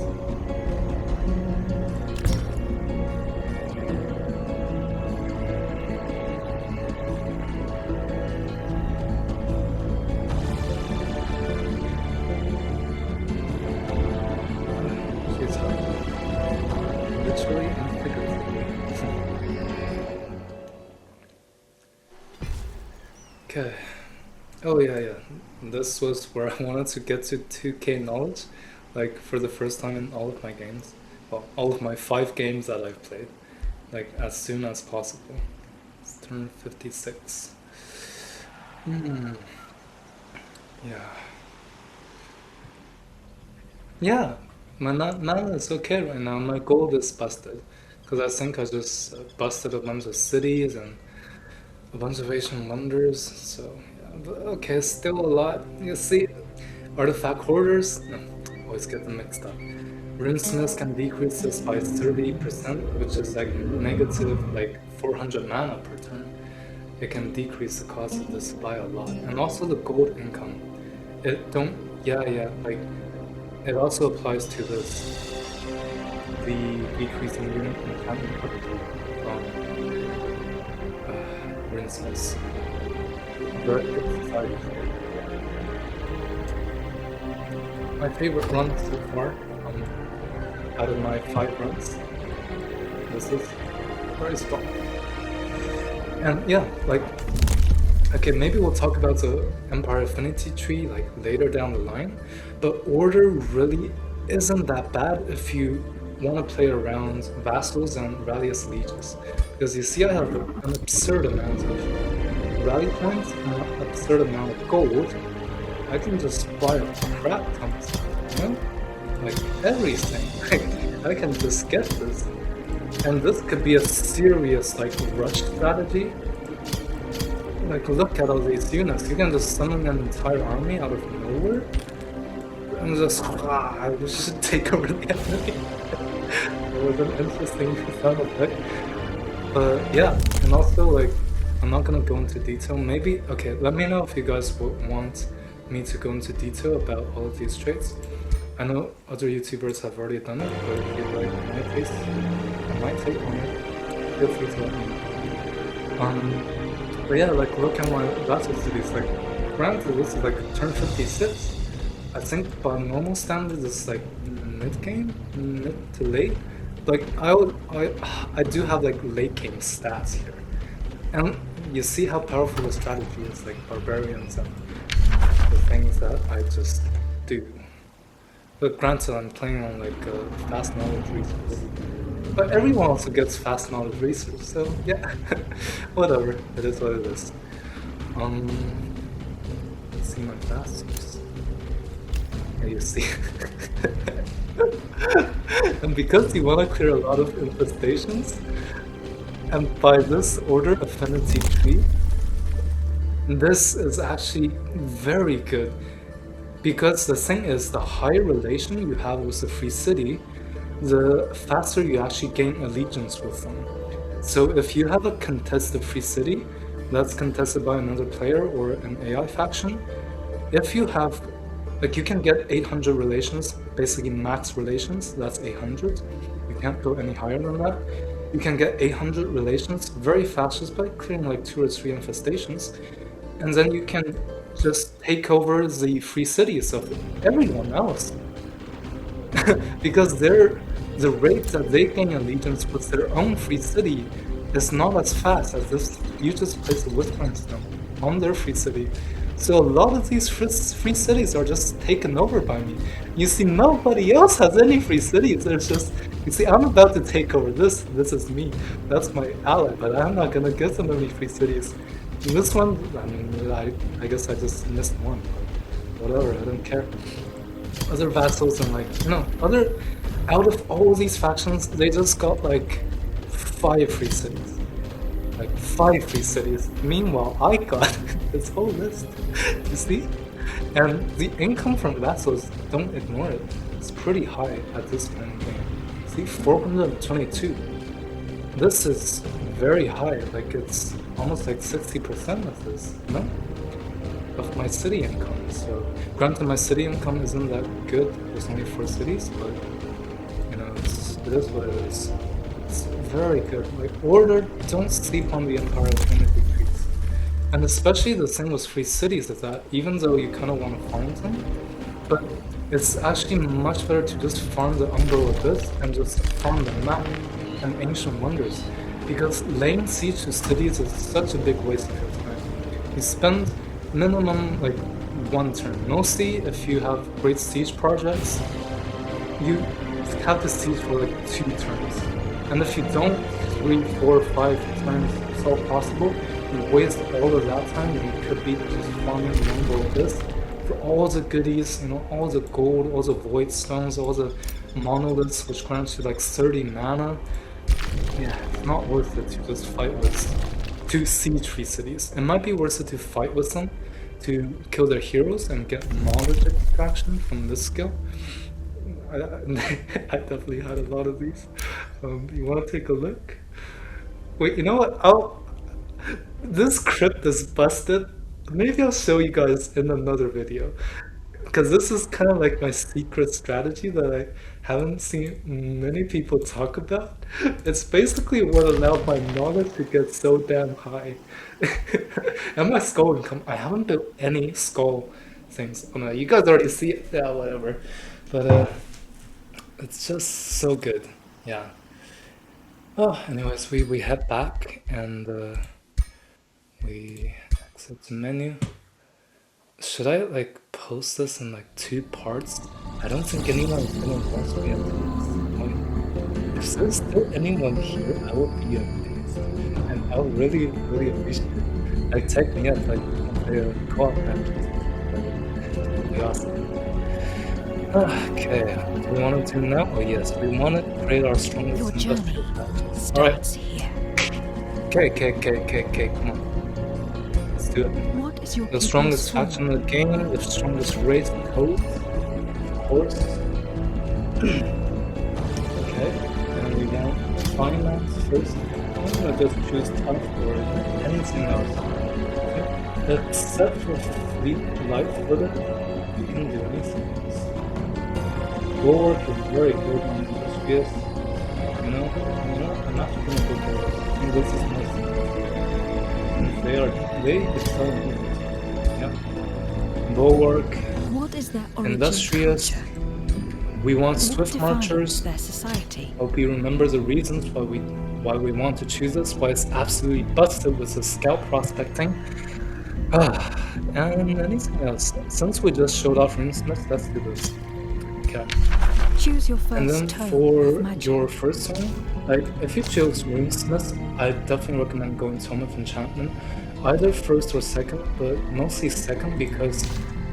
She's hard. Literally and figuratively. Okay. Oh yeah. This was where I wanted to get to 2k knowledge, like for the first time in all of my games. Well, all of my 5 games that I've played, like as soon as possible. It's turn 56. Yeah, my mana is okay right now. My gold is busted, because I think I just busted a bunch of cities and a bunch of Asian wonders, so yeah, but okay, still a lot. You see, artifact hoarders, no, always get them mixed up. Runesmith can decrease this by 30%, which is like negative 400 mana per turn. It can decrease the cost of this by a lot, and also the gold income. It also applies to this, the decreasing unit enchantment from Runesmith. My favorite run so far, out of my 5 runs, this is very strong. And yeah, okay, maybe we'll talk about the Empire Affinity tree later down the line, but Order really isn't that bad if you want to play around Vassals and Rallius Lieges. Because you see I have an absurd amount of rally points and an absurd amount of gold. I can just buy a crap ton of stuff, you know? Everything. I can just get this. And this could be a serious rush strategy. Look at all these units. You can just summon an entire army out of nowhere and just we should take over the enemy. It was an interesting sound effect. But yeah, and also I'm not gonna go into detail. Maybe let me know if you guys would want me to go into detail about all of these traits. I know other YouTubers have already done it, but if you like my taste, my take on it, feel free to let me know. But yeah, like look at my battle cities. Like, granted, this is like turn 56. I think by normal standards, it's like mid game, mid to late. Like I do have like late game stats here, and you see how powerful the strategy is, like Barbarians and the things that I just do. But granted, I'm playing on like fast knowledge research. But everyone also gets fast knowledge research, so yeah, whatever. It is what it is. Let's see my fastest. Yeah, you see. And because you want to clear a lot of infestations, and by this order affinity tree, this is actually very good. Because the thing is, the higher relation you have with the free city, the faster you actually gain allegiance with them. So if you have a contested free city that's contested by another player or an AI faction, if you have, like, you can get 800 relations, basically max relations, that's 800. You can't go any higher than that. You can get 800 relations very fast just by clearing like 2 or 3 infestations, and then you can just take over the free cities of everyone else. Because the rate that they gain allegiance with their own free city is not as fast as if you just place a whispering stone on their free city. So a lot of these free cities are just taken over by me. You see, nobody else has any free cities. There's just, you see, I'm about to take over this. This is me. That's my ally, but I'm not gonna get them any free cities. This one, I mean, I guess I just missed one, but whatever, I don't care. Other vassals and like, you know, out of all these factions, they just got like 5 free cities. Like 5 free cities. Meanwhile, I got this whole list, you see? And the income from vassals, don't ignore it. It's pretty high at this point in the game. See, 422. This is very high, like it's almost like 60% of this, no? Of my city income. So granted, my city income isn't that good. There's only 4 cities, but you know, it is what it is. It's very good. Like, order, don't sleep on the entire affinity trees. And especially the thing with free cities is that even though you kind of want to farm them, but it's actually much better to just farm the Umbral Abyss and just farm the map and Ancient Wonders. Because laying siege to cities is such a big waste of your time. You spend minimum like 1 turn. Mostly if you have great siege projects, you have the siege for like 2 turns. And if you don't, 3, 4, 5 turns, it's all possible. You waste all of that time and you could be just farming the Umbral Abyss for all the goodies, you know, all the gold, all the void stones, all the monoliths, which grants you like 30 mana. Yeah, it's not worth it to just fight with 2 siege free cities. It might be worth it to fight with them to kill their heroes and get knowledge extraction from this skill. I definitely had a lot of these. You want to take a look? Wait, you know what? This crypt is busted. Maybe I'll show you guys in another video. Because this is kind of like my secret strategy that I haven't seen many people talk about. It's basically what allowed my knowledge to get so damn high. And my skull income, I haven't built any skull things. Oh no, you guys already see it, yeah, whatever. But it's just so good, yeah. Oh, anyways, we head back and we exit the menu. Should I like post this in like 2 parts? I don't think anyone is gonna watch me at this point. If there's still anyone here, I would be amazed. And I would really, really appreciate it. Like, take me up, like, the co-op matches. That would be awesome. Okay, what do we want to do now? Oh yes, we want to create our strongest industrial matches. Alright. Okay, come on. Let's do it. The strongest faction in the game, the strongest race and code, of course. Okay, and we want finance first. I'm gonna just choose tough or anything else. Okay. Except for fleet life footer, you can do anything else. Bulwark is very good on Industrious. You know, I'm actually gonna go for it. I think this is nice. Since they excel in it. Yeah. Bulwark, What is their origin Industrious. culture? We want What Swift defines Marchers. their society? Hope you remember the reasons why we want to choose this, why it's absolutely busted with the scout prospecting. And anything else. Since we just showed off Runesmith, let's do this. Okay. Choose your And first then tome for of magic. your first tome, like if you chose Runesmith, I definitely recommend going Tome of Enchantment, either first or second, but mostly second because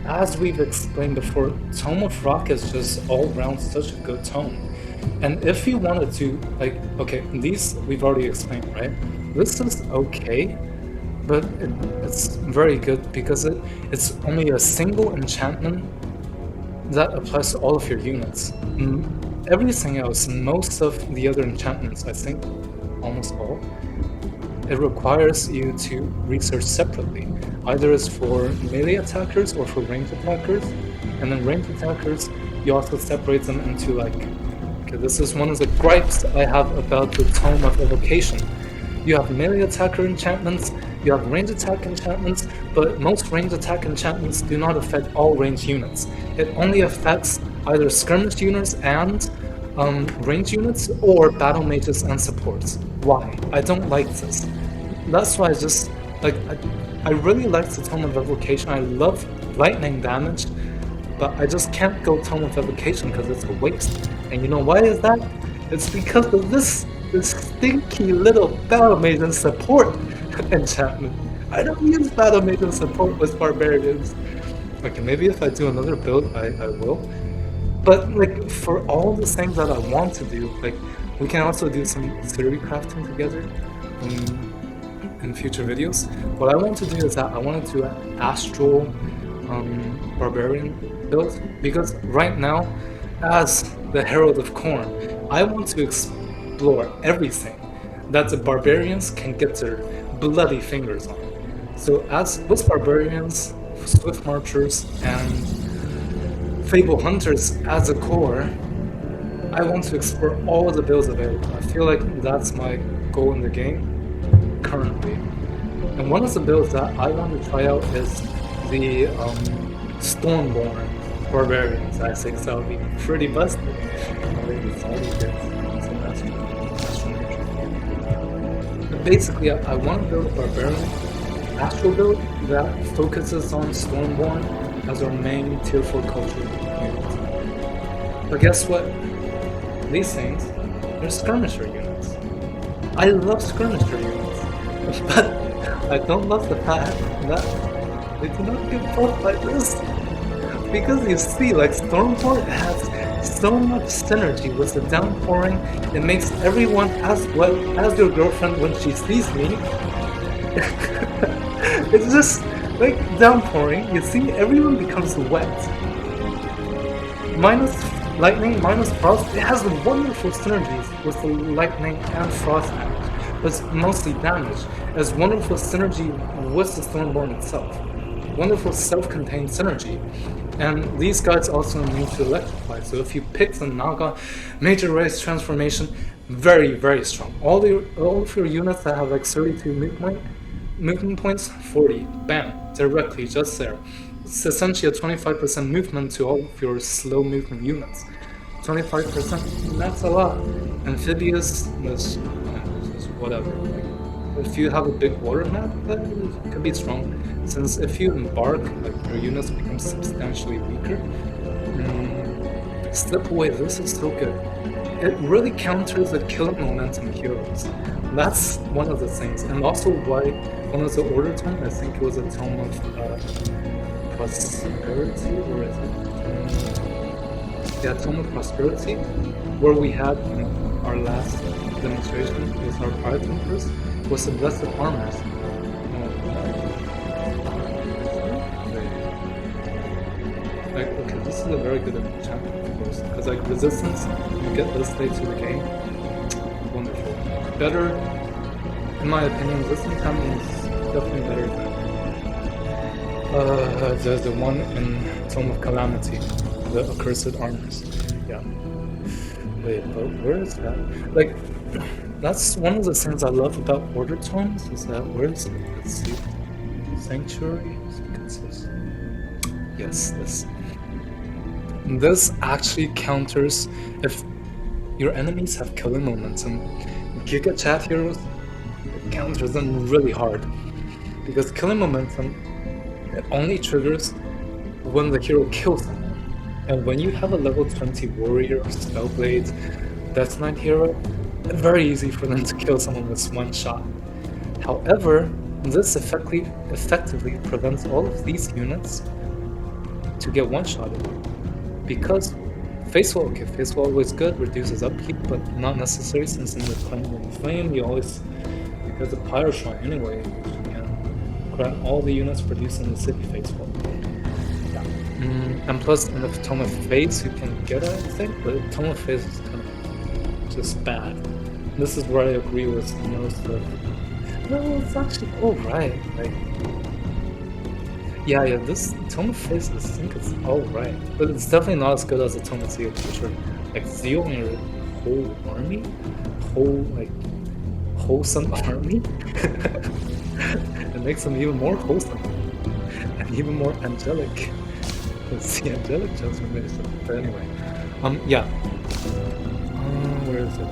as we've explained before, Tome of Rock is just all around such a good tome. And if you wanted to, like, okay, these we've already explained, right? This is okay, but it's very good because it's only a single enchantment that applies to all of your units. Everything else, most of the other enchantments, I think, almost all, it requires you to research separately. Either it's for melee attackers or for ranged attackers, and then ranged attackers, you also separate them into like, okay, this is one of the gripes I have about the Tome of Evocation. You have melee attacker enchantments, you have ranged attack enchantments, but most ranged attack enchantments do not affect all ranged units. It only affects either skirmish units and range units or battle mages and supports. Why? I don't like this. That's why I just like I really like the Tome of Evocation. I love lightning damage, but I just can't go Tome of Evocation because it's a waste. And you know why is that? It's because of this stinky little battle mage and support enchantment. I don't use battle mage and support with Barbarians. Okay, maybe if I do another build, I will. But like for all the things that I want to do, like we can also do some theory crafting together in future videos. What I want to do is that I want to do an astral barbarian build because right now, as the Herald of Corn, I want to explore everything that the barbarians can get their bloody fingers on. So as with barbarians, swift marchers, and fable hunters as a core, I want to explore all the builds available. I feel like that's my goal in the game currently. And one of the builds that I want to try out is the stormborne barbarians. I think that would be pretty busted. But basically, I want to build a barbarian astral build that focuses on stormborne as our main tier 4 culture unit. But guess what? These things, they're skirmisher units. I love skirmisher units, but I don't love the fact that they do not get buffed like this. Because you see, like Stormborne has so much synergy with the downpouring, it makes everyone as well as your girlfriend when she sees me. It's just like downpouring, you see, everyone becomes wet. Minus lightning, minus frost, it has wonderful synergies with the lightning and frost damage, but it's mostly damage. It has wonderful synergy with the Stormborne itself. Wonderful self-contained synergy. And these guys also immune to electrify, so if you pick the Naga major race transformation, very, very strong. All of your units that have like 32 movement points, 40, bam, directly just there. It's essentially a 25% movement to all of your slow movement units. 25%, that's a lot. Amphibious, that's whatever. Like, if you have a big water map, that could be strong. Since if you embark, like your units become substantially weaker. Slip away, this is so good. It really counters the killing momentum heroes. That's one of the things, and also why one of the order tome, I think it was a tome of prosperity, or is it? Yeah, tome of prosperity, where we had our last demonstration with our pirate hunters, was the blessed armors. Like, okay, this is a very good enchantment, of course, because like resistance, you get this late to the game, wonderful. Better, in my opinion, this enchantment is definitely better than the one in Tome of Calamity, the accursed armors. Yeah, Wait, but where is that? Like, that's one of the things I love about order tomes is that where is it? Let's see. Sanctuary? Yes, this. This actually counters if your enemies have killing momentum. Giga Chat heroes counters them really hard because killing momentum it only triggers when the hero kills someone. And when you have a level 20 warrior, spellblade, Death Knight hero, it's very easy for them to kill someone with one shot. However, this effectively prevents all of these units to get one-shotted. Because Face Wall is good, reduces upkeep, but not necessary since in the Cleansing Flame you always, because of Pyro Shrine anyway, you can grant all the units produced in the city Face Wall. And plus in the Tome of Fates you can get it, I think, but Tome of Fates is kind of just bad. This is where I agree with most of. No, it's actually alright. Like, yeah, this Tome of Fates I think it's alright, but it's definitely not as good as the Tome of Zeal for sure. Like Zeal in your whole army, wholesome army, it makes them even more wholesome and even more angelic. It's the angelic transformation. But anyway, yeah. Where is it?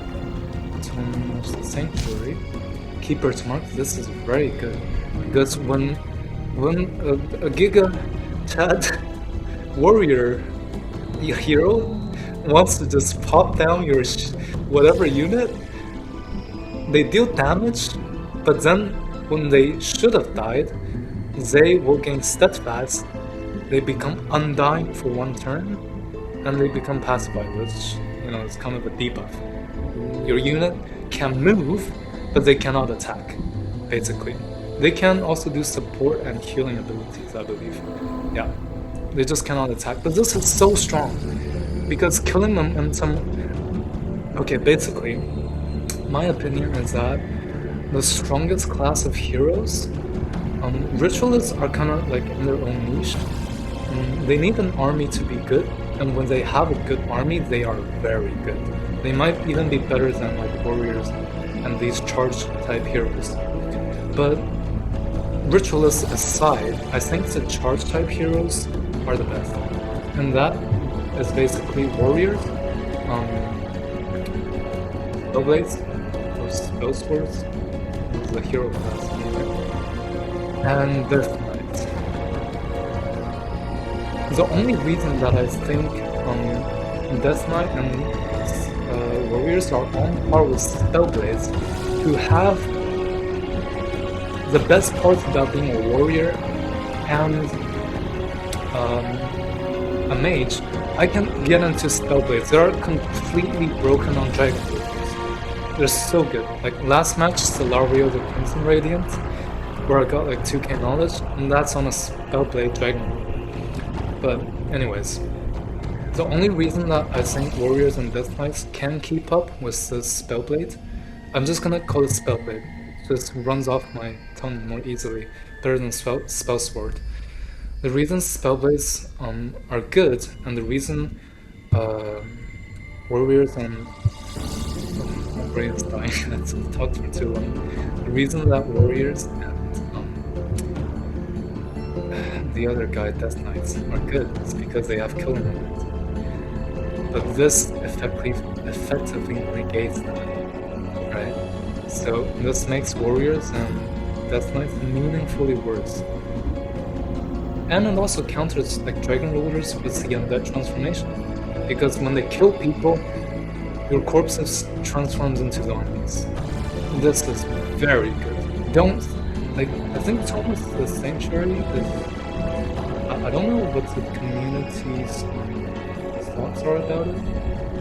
Tome of the Sanctuary. Keeper's Mark. This is very good because when a Giga Chat warrior hero wants to just pop down your whatever unit, they deal damage, but then when they should have died, they will gain steadfast. They become undying for one turn, and they become pacified, which, you know, is kind of a debuff. Your unit can move, but they cannot attack, basically. They can also do support and healing abilities, I believe. Yeah, they just cannot attack. But this is so strong, because killing momentum... Okay, basically, my opinion is that the strongest class of heroes, ritualists are kind of like in their own niche. They need an army to be good, and when they have a good army, they are very good. They might even be better than like warriors and these charge type heroes. But ritualists aside, I think the charge type heroes are the best, and that is basically warriors, spellblades, or spell swords, the hero class, and Death Knight. The only reason that I think Death Knight and warriors are on par with spellblades, who have the best parts about being a warrior and a mage, I can get into spellblades. They are completely broken on dragon warriors. They're so good. Like last match, Stellario the Crimson Radiant, where I got like 2k knowledge, and that's on a spellblade dragon warrior. But anyways, the only reason that I think warriors and death knights can keep up with the spellblade, I'm just gonna call it spellblade. It just runs off my tongue more easily, better than spell sword. The reason spellblades are good, and the reason warriors and my brain is dying. I've talked for too long. The reason that warriors and the other guy, Death Knights, are good is because they have killing momentum. But this effectively negates them, right? So this makes warriors and Death Knights meaningfully worse. And it also counters like dragon rulers with the undead transformation, because when they kill people, your corpses transforms into zombies. This is very good. Don't like. I think Tome of the Sanctuary is. I don't know what the community's thoughts are about it,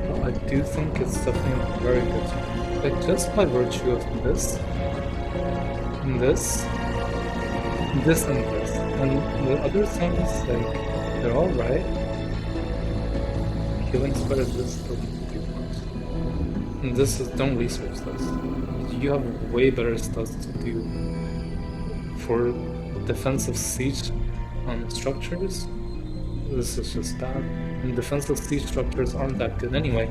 but I do think it's definitely very good. Like just by virtue of this, and this, and this, and the other things, like they're all right. Healing spell is this doesn't do much, and this is don't research this. You have way better stuff to do for defensive siege structures. This is just bad, and defensive siege structures aren't that good anyway.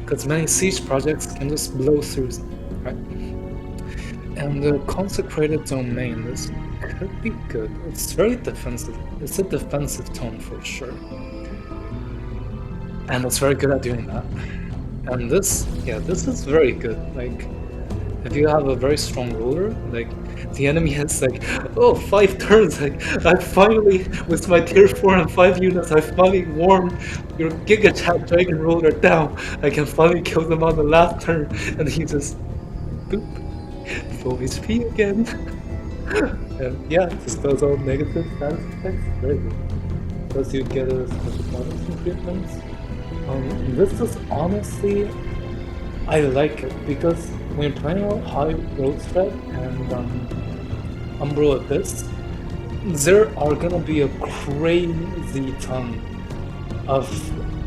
because many siege projects can just blow through them, right? And the consecrated domain, this could be good. It's very defensive. It's a defensive tome for sure. And it's very good at doing that. And this, yeah, this is very good. Like, if you have a very strong ruler, like, the enemy has like, oh, 5 turns, like, I finally, with my tier 4 and 5 units, I finally worn your Giga Chat Dragon ruler down. I can finally kill them on the last turn. And he just, boop, full HP again. And yeah, dispels all negative status effects, very good. Plus you get a special bonus improvements. This is honestly, I like it, because when you're playing on high road spread and Umbral Abyss, there are gonna be a crazy ton of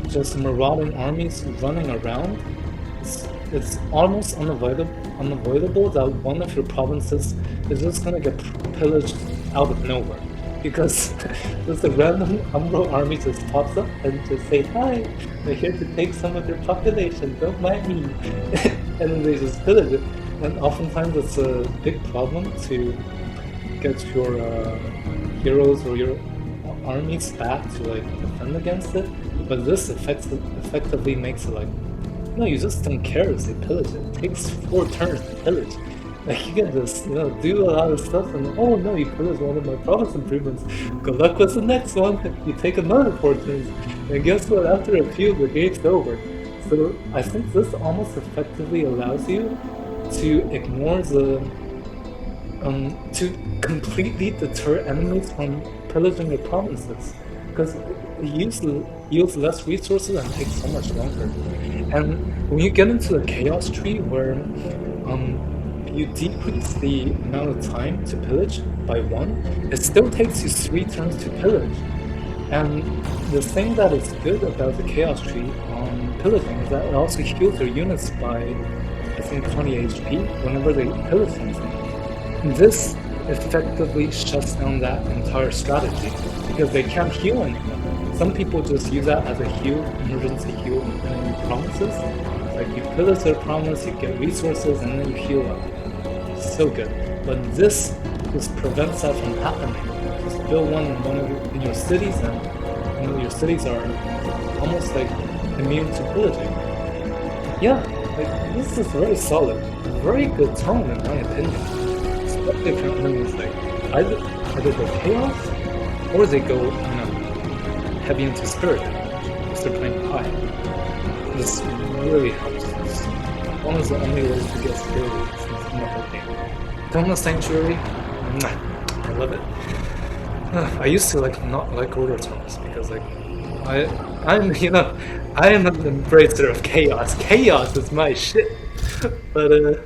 just marauding armies running around. It's almost unavoidable that one of your provinces is just gonna get pillaged out of nowhere. Because just a random Umbral army just pops up and just say, hi, we're here to take some of your population, don't mind me. And then they just pillage it. And oftentimes it's a big problem to get your heroes or your armies back to like defend against it. But this effectively makes it like, no, you just don't care if they pillage it. It takes 4 turns to pillage. Like, you can just, do a lot of stuff and, oh no, you pillaged one of my province improvements. Good luck with the next one. You take another 4 turns. And guess what? After a few, the game's over. So I think this almost effectively allows you to ignore the, to completely deter enemies from pillaging your provinces. Because it yields less resources and takes so much longer. And when you get into the chaos tree where you decrease the amount of time to pillage by 1, it still takes you 3 turns to pillage. And the thing that is good about the chaos tree on pillaging is that it also heals your units by, I think, 20 HP whenever they pillage something. This effectively shuts down that entire strategy because they can't heal anything. Some people just use that as a heal, emergency heal in enemy provinces. Like, you pillage their province, you get resources, and then you heal up. So good. But this just prevents that from happening. Just build one in your cities, and your cities are almost like immune to pillaging. Yeah, like, this is very solid. Very good tone in my opinion. Especially if your enemies like either go chaos or they go heavy into spirit damage if they're playing high. This really helps. It's one of the only ways to get spirit in the whole game. Tome of Sanctuary, I love it. I used to not like order tomes because I am an embracer of chaos. Chaos is my shit. But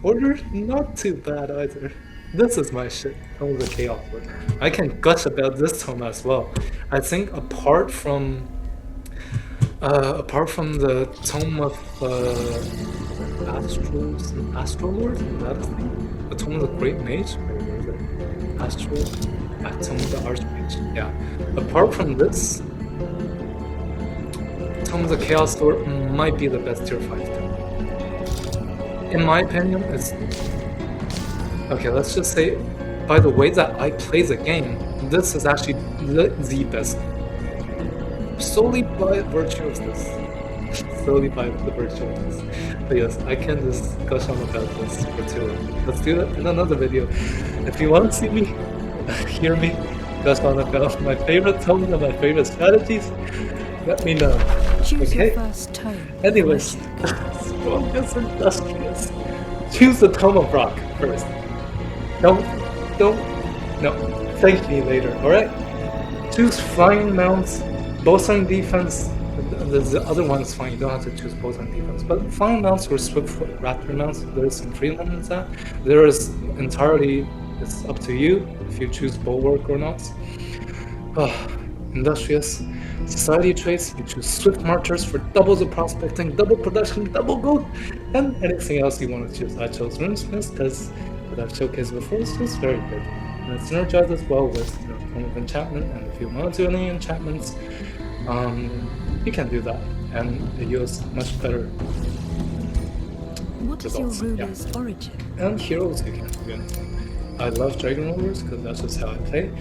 order not too bad either. This is my shit. Tome of the Chaos one. I can gush about this tome as well. I think apart from the Tome of Astrolord, is that his name? The Tome of the Great Mage? Where is it? Tome of the Archmage. Yeah. Apart from this, Tome of the Chaos Lord might be the best tier 5 tome. In my opinion, it's... Okay, let's just say, by the way that I play the game, this is actually the best. Solely by virtue of this. Solely by the virtue of this. But yes, I can just gush on about this for too long. Let's do that in another video. If you want to see me, hear me, gush on about my favorite tomes and my favorite strategies, let me know. Choose okay? your first tome. Anyways, strongest Industrious. Choose the Tome of Rock first. No, thank me later, alright? Choose flying mounts, bowstring defense. The other one's fine, you don't have to choose bowstring defense. But flying mounts or swiftfoot raptor mounts, there's some freedom in that. There is entirely, it's up to you if you choose bulwark or not. Industrious. Society traits, you choose swift marchers for double the prospecting, double production, double gold, and anything else you want to choose. I chose Runesmith because what I've showcased before is just very good. And it synergizes well with Tome of Enchantment, and if you want to do any enchantments, you can do that. and it yields much better What is your results. Yeah. ruler's origin? And heroes you can do anything. I love dragon rulers because that's just how I play.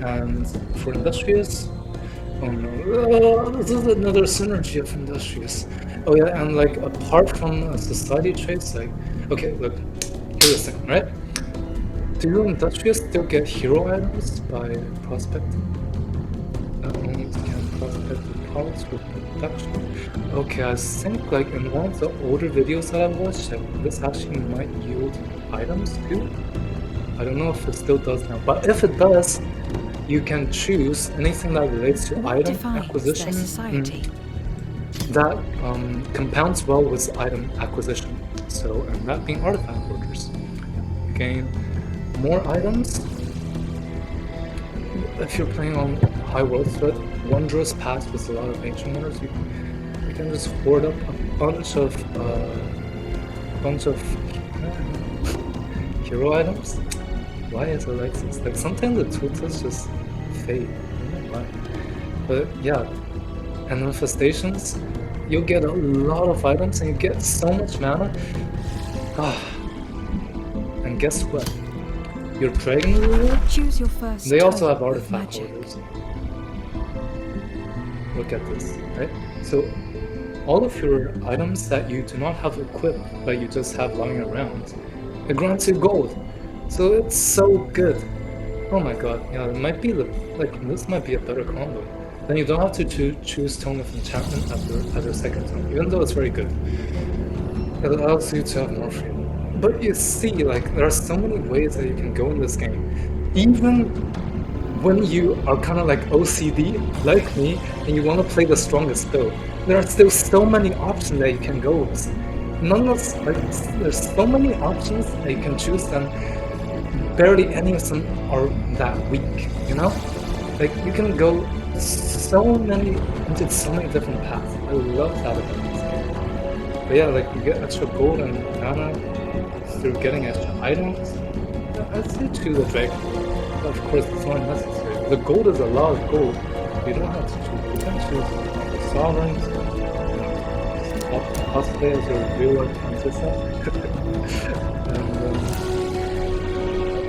And for Industrious, oh no, this is another synergy of Industrious. Oh yeah, and like apart from society traits, like, okay, look, here's the thing, right? Do Industrious still get hero items by prospecting? Only can prospect the products with production. Okay, I think like in one of the older videos that I watched, this actually might yield items too. I don't know if it still does now, but if it does, you can choose anything that relates to What item defines acquisition their society? that compounds well with item acquisition. So, and that being artifact workers. Gain more items. If you're playing on high world threat, Wondrous Pass with a lot of ancient wonders, you can just hoard up a bunch of hero items. Why is it like this? Like sometimes the tutas just fade. I don't know why. But yeah, and infestations, you'll get a lot of items and you get so much mana. And guess what? Your dragon ruler, Choose your first. they also have type of artifact magic. holders. Look at this, right? So all of your items that you do not have equipped, but you just have lying around, it grants you gold. So it's so good. Oh my god, yeah, it might be this might be a better combo. Then you don't have to choose Tome of Enchantment as your second tome, even though it's very good. It allows you to have more freedom. But you see, like, there are so many ways that you can go in this game. Even when you are kind of like OCD, like me, and you want to play the strongest build, there are still so many options that you can go with. Nonetheless, like, there's so many options that you can choose, and barely any of them are that weak, you know? Like, you can go into so many different paths. I love that about this game. But yeah, like, you get extra gold and mana through getting extra items. I'd say choose the dragon. Of course, it's not necessary. The gold is a lot of gold. You don't have to choose. You can choose the sovereigns, cosplay as your real life princess.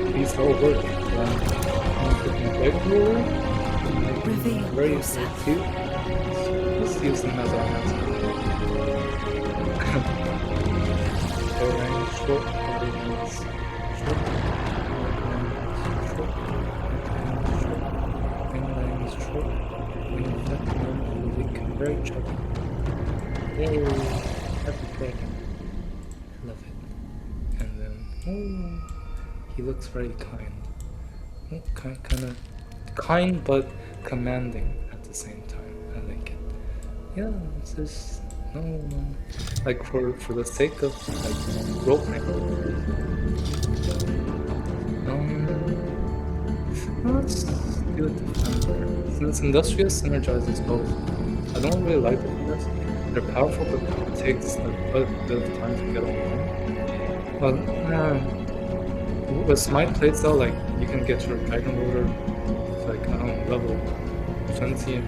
And these all work. Dragon ruler, Reveal very yourself. cute. Let's use them as our answer. Short, very chubby. Yay! Happy dragon. Love it. And then, he looks very kind. Kind of kind but commanding at the same time. I like it. Yeah, it's just like for the sake of like role playing. Let's do it defender. Since Industrious synergizes both. I don't really like the defenders. They're powerful, but it takes quite a bit of time to get online. But with Smite playstyle, like you can get your Dragon Ruler like level 20,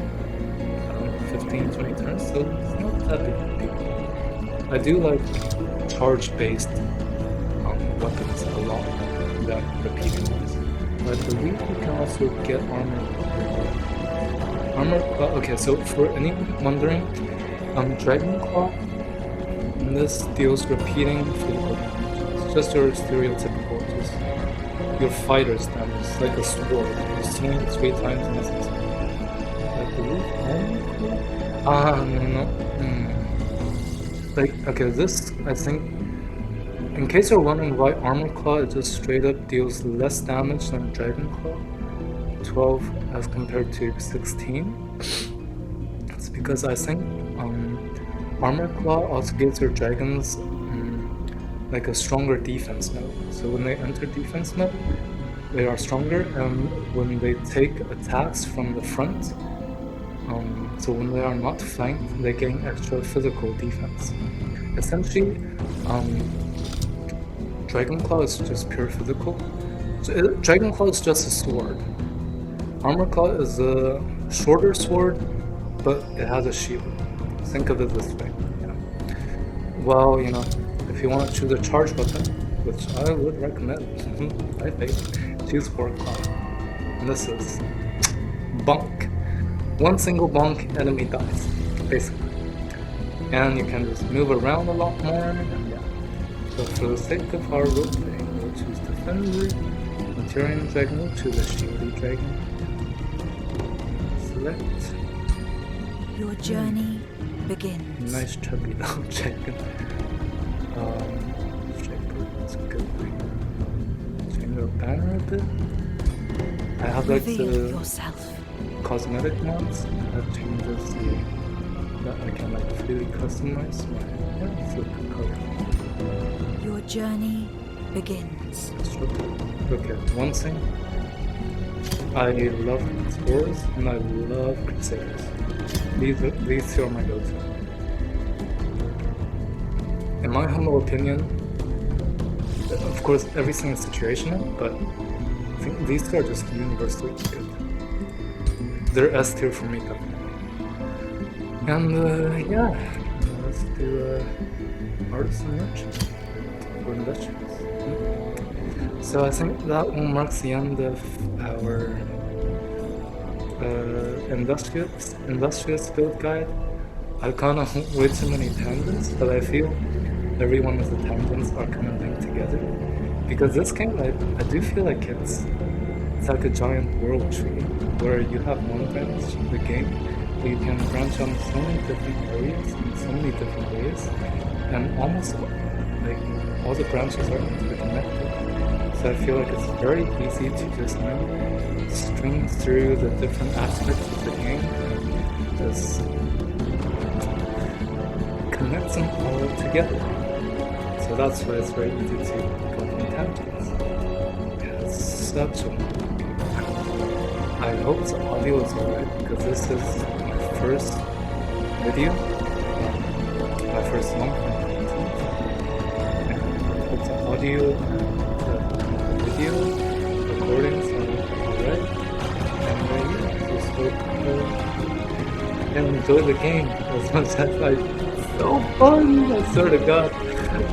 15, 20 turns, so it's not that big of a deal. I do like charge-based weapons a lot, that repeating ones. But I believe you can also get armor claw. Okay, so for anyone wondering, Dragon Claw, this deals repeating physical damage. It's just your stereotypical, just your fighter's damage. It's like a sword. You swing it 3 times and it's I believe no. Like, okay, this, I think, in case you're wondering why Armor Claw, it just straight up deals less damage than Dragon Claw, 12 as compared to 16. It's because I think Armor Claw also gives your dragons like a stronger defense mode. So when they enter defense mode, they are stronger, and when they take attacks from the front, so when they are not flanked, they gain extra physical defense. Essentially, Dragon Claw is just pure physical. Dragon Claw is just a sword. Armor Claw is a shorter sword, but it has a shield. think of it this way. Well, if you want to choose a charge weapon, which I would recommend, I think, choose 4 o'clock. And this is bonk. One single bonk, enemy dies, basically. And you can just move around a lot more, and yeah. So for the sake of our roleplaying, we'll choose Defender, Material Dragon, we'll choose a Shieldy Dragon. Select. Your journey begins. Nice chubby little dragon. That's good. Change our banner a bit. I have like Reveal the yourself. cosmetic mods that changes that I can like freely customize my flip color. Your journey begins. Okay, one thing. I love Explorers and I love Crusaders. These two are my go-to. In my humble opinion, of course everything is situational, but I think these two are just universally good. They're S tier for me, definitely. And yeah, let's do Artisan Merchant for Industrious. So I think that one marks the end of our Industrious build guide. I've gone on way too many tangents, but I feel every one of the tangents are kind of linked together. Because this game, I do feel like it's like a giant world tree, where you have one branch of the game, but you can branch on so many different areas in so many different ways, and almost like all the branches are interconnected. So I feel like it's very easy to just string through the different aspects of the game and just connect them all together. So that's why it's very easy to go on tangents. Yeah, it's such a wonderful game. I hope the audio is alright, because this is my first video, my first long form content. And I hope the audio video recordings are alright, and yeah, just hope you can enjoy the game as much as so fun, I swear to god.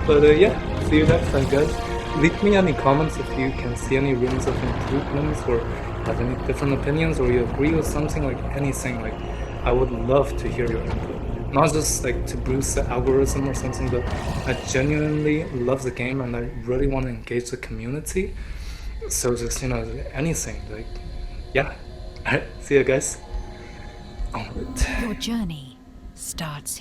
But yeah, see you next time, guys. Leave me any comments if you can see any rooms of improvements, or have any different opinions, or you agree with something, like anything. Like, I would love to hear your input. Not just like to boost the algorithm or something, but I genuinely love the game and I really want to engage the community. So just, anything, like, yeah. Alright, see you guys. Onward. Your journey starts here.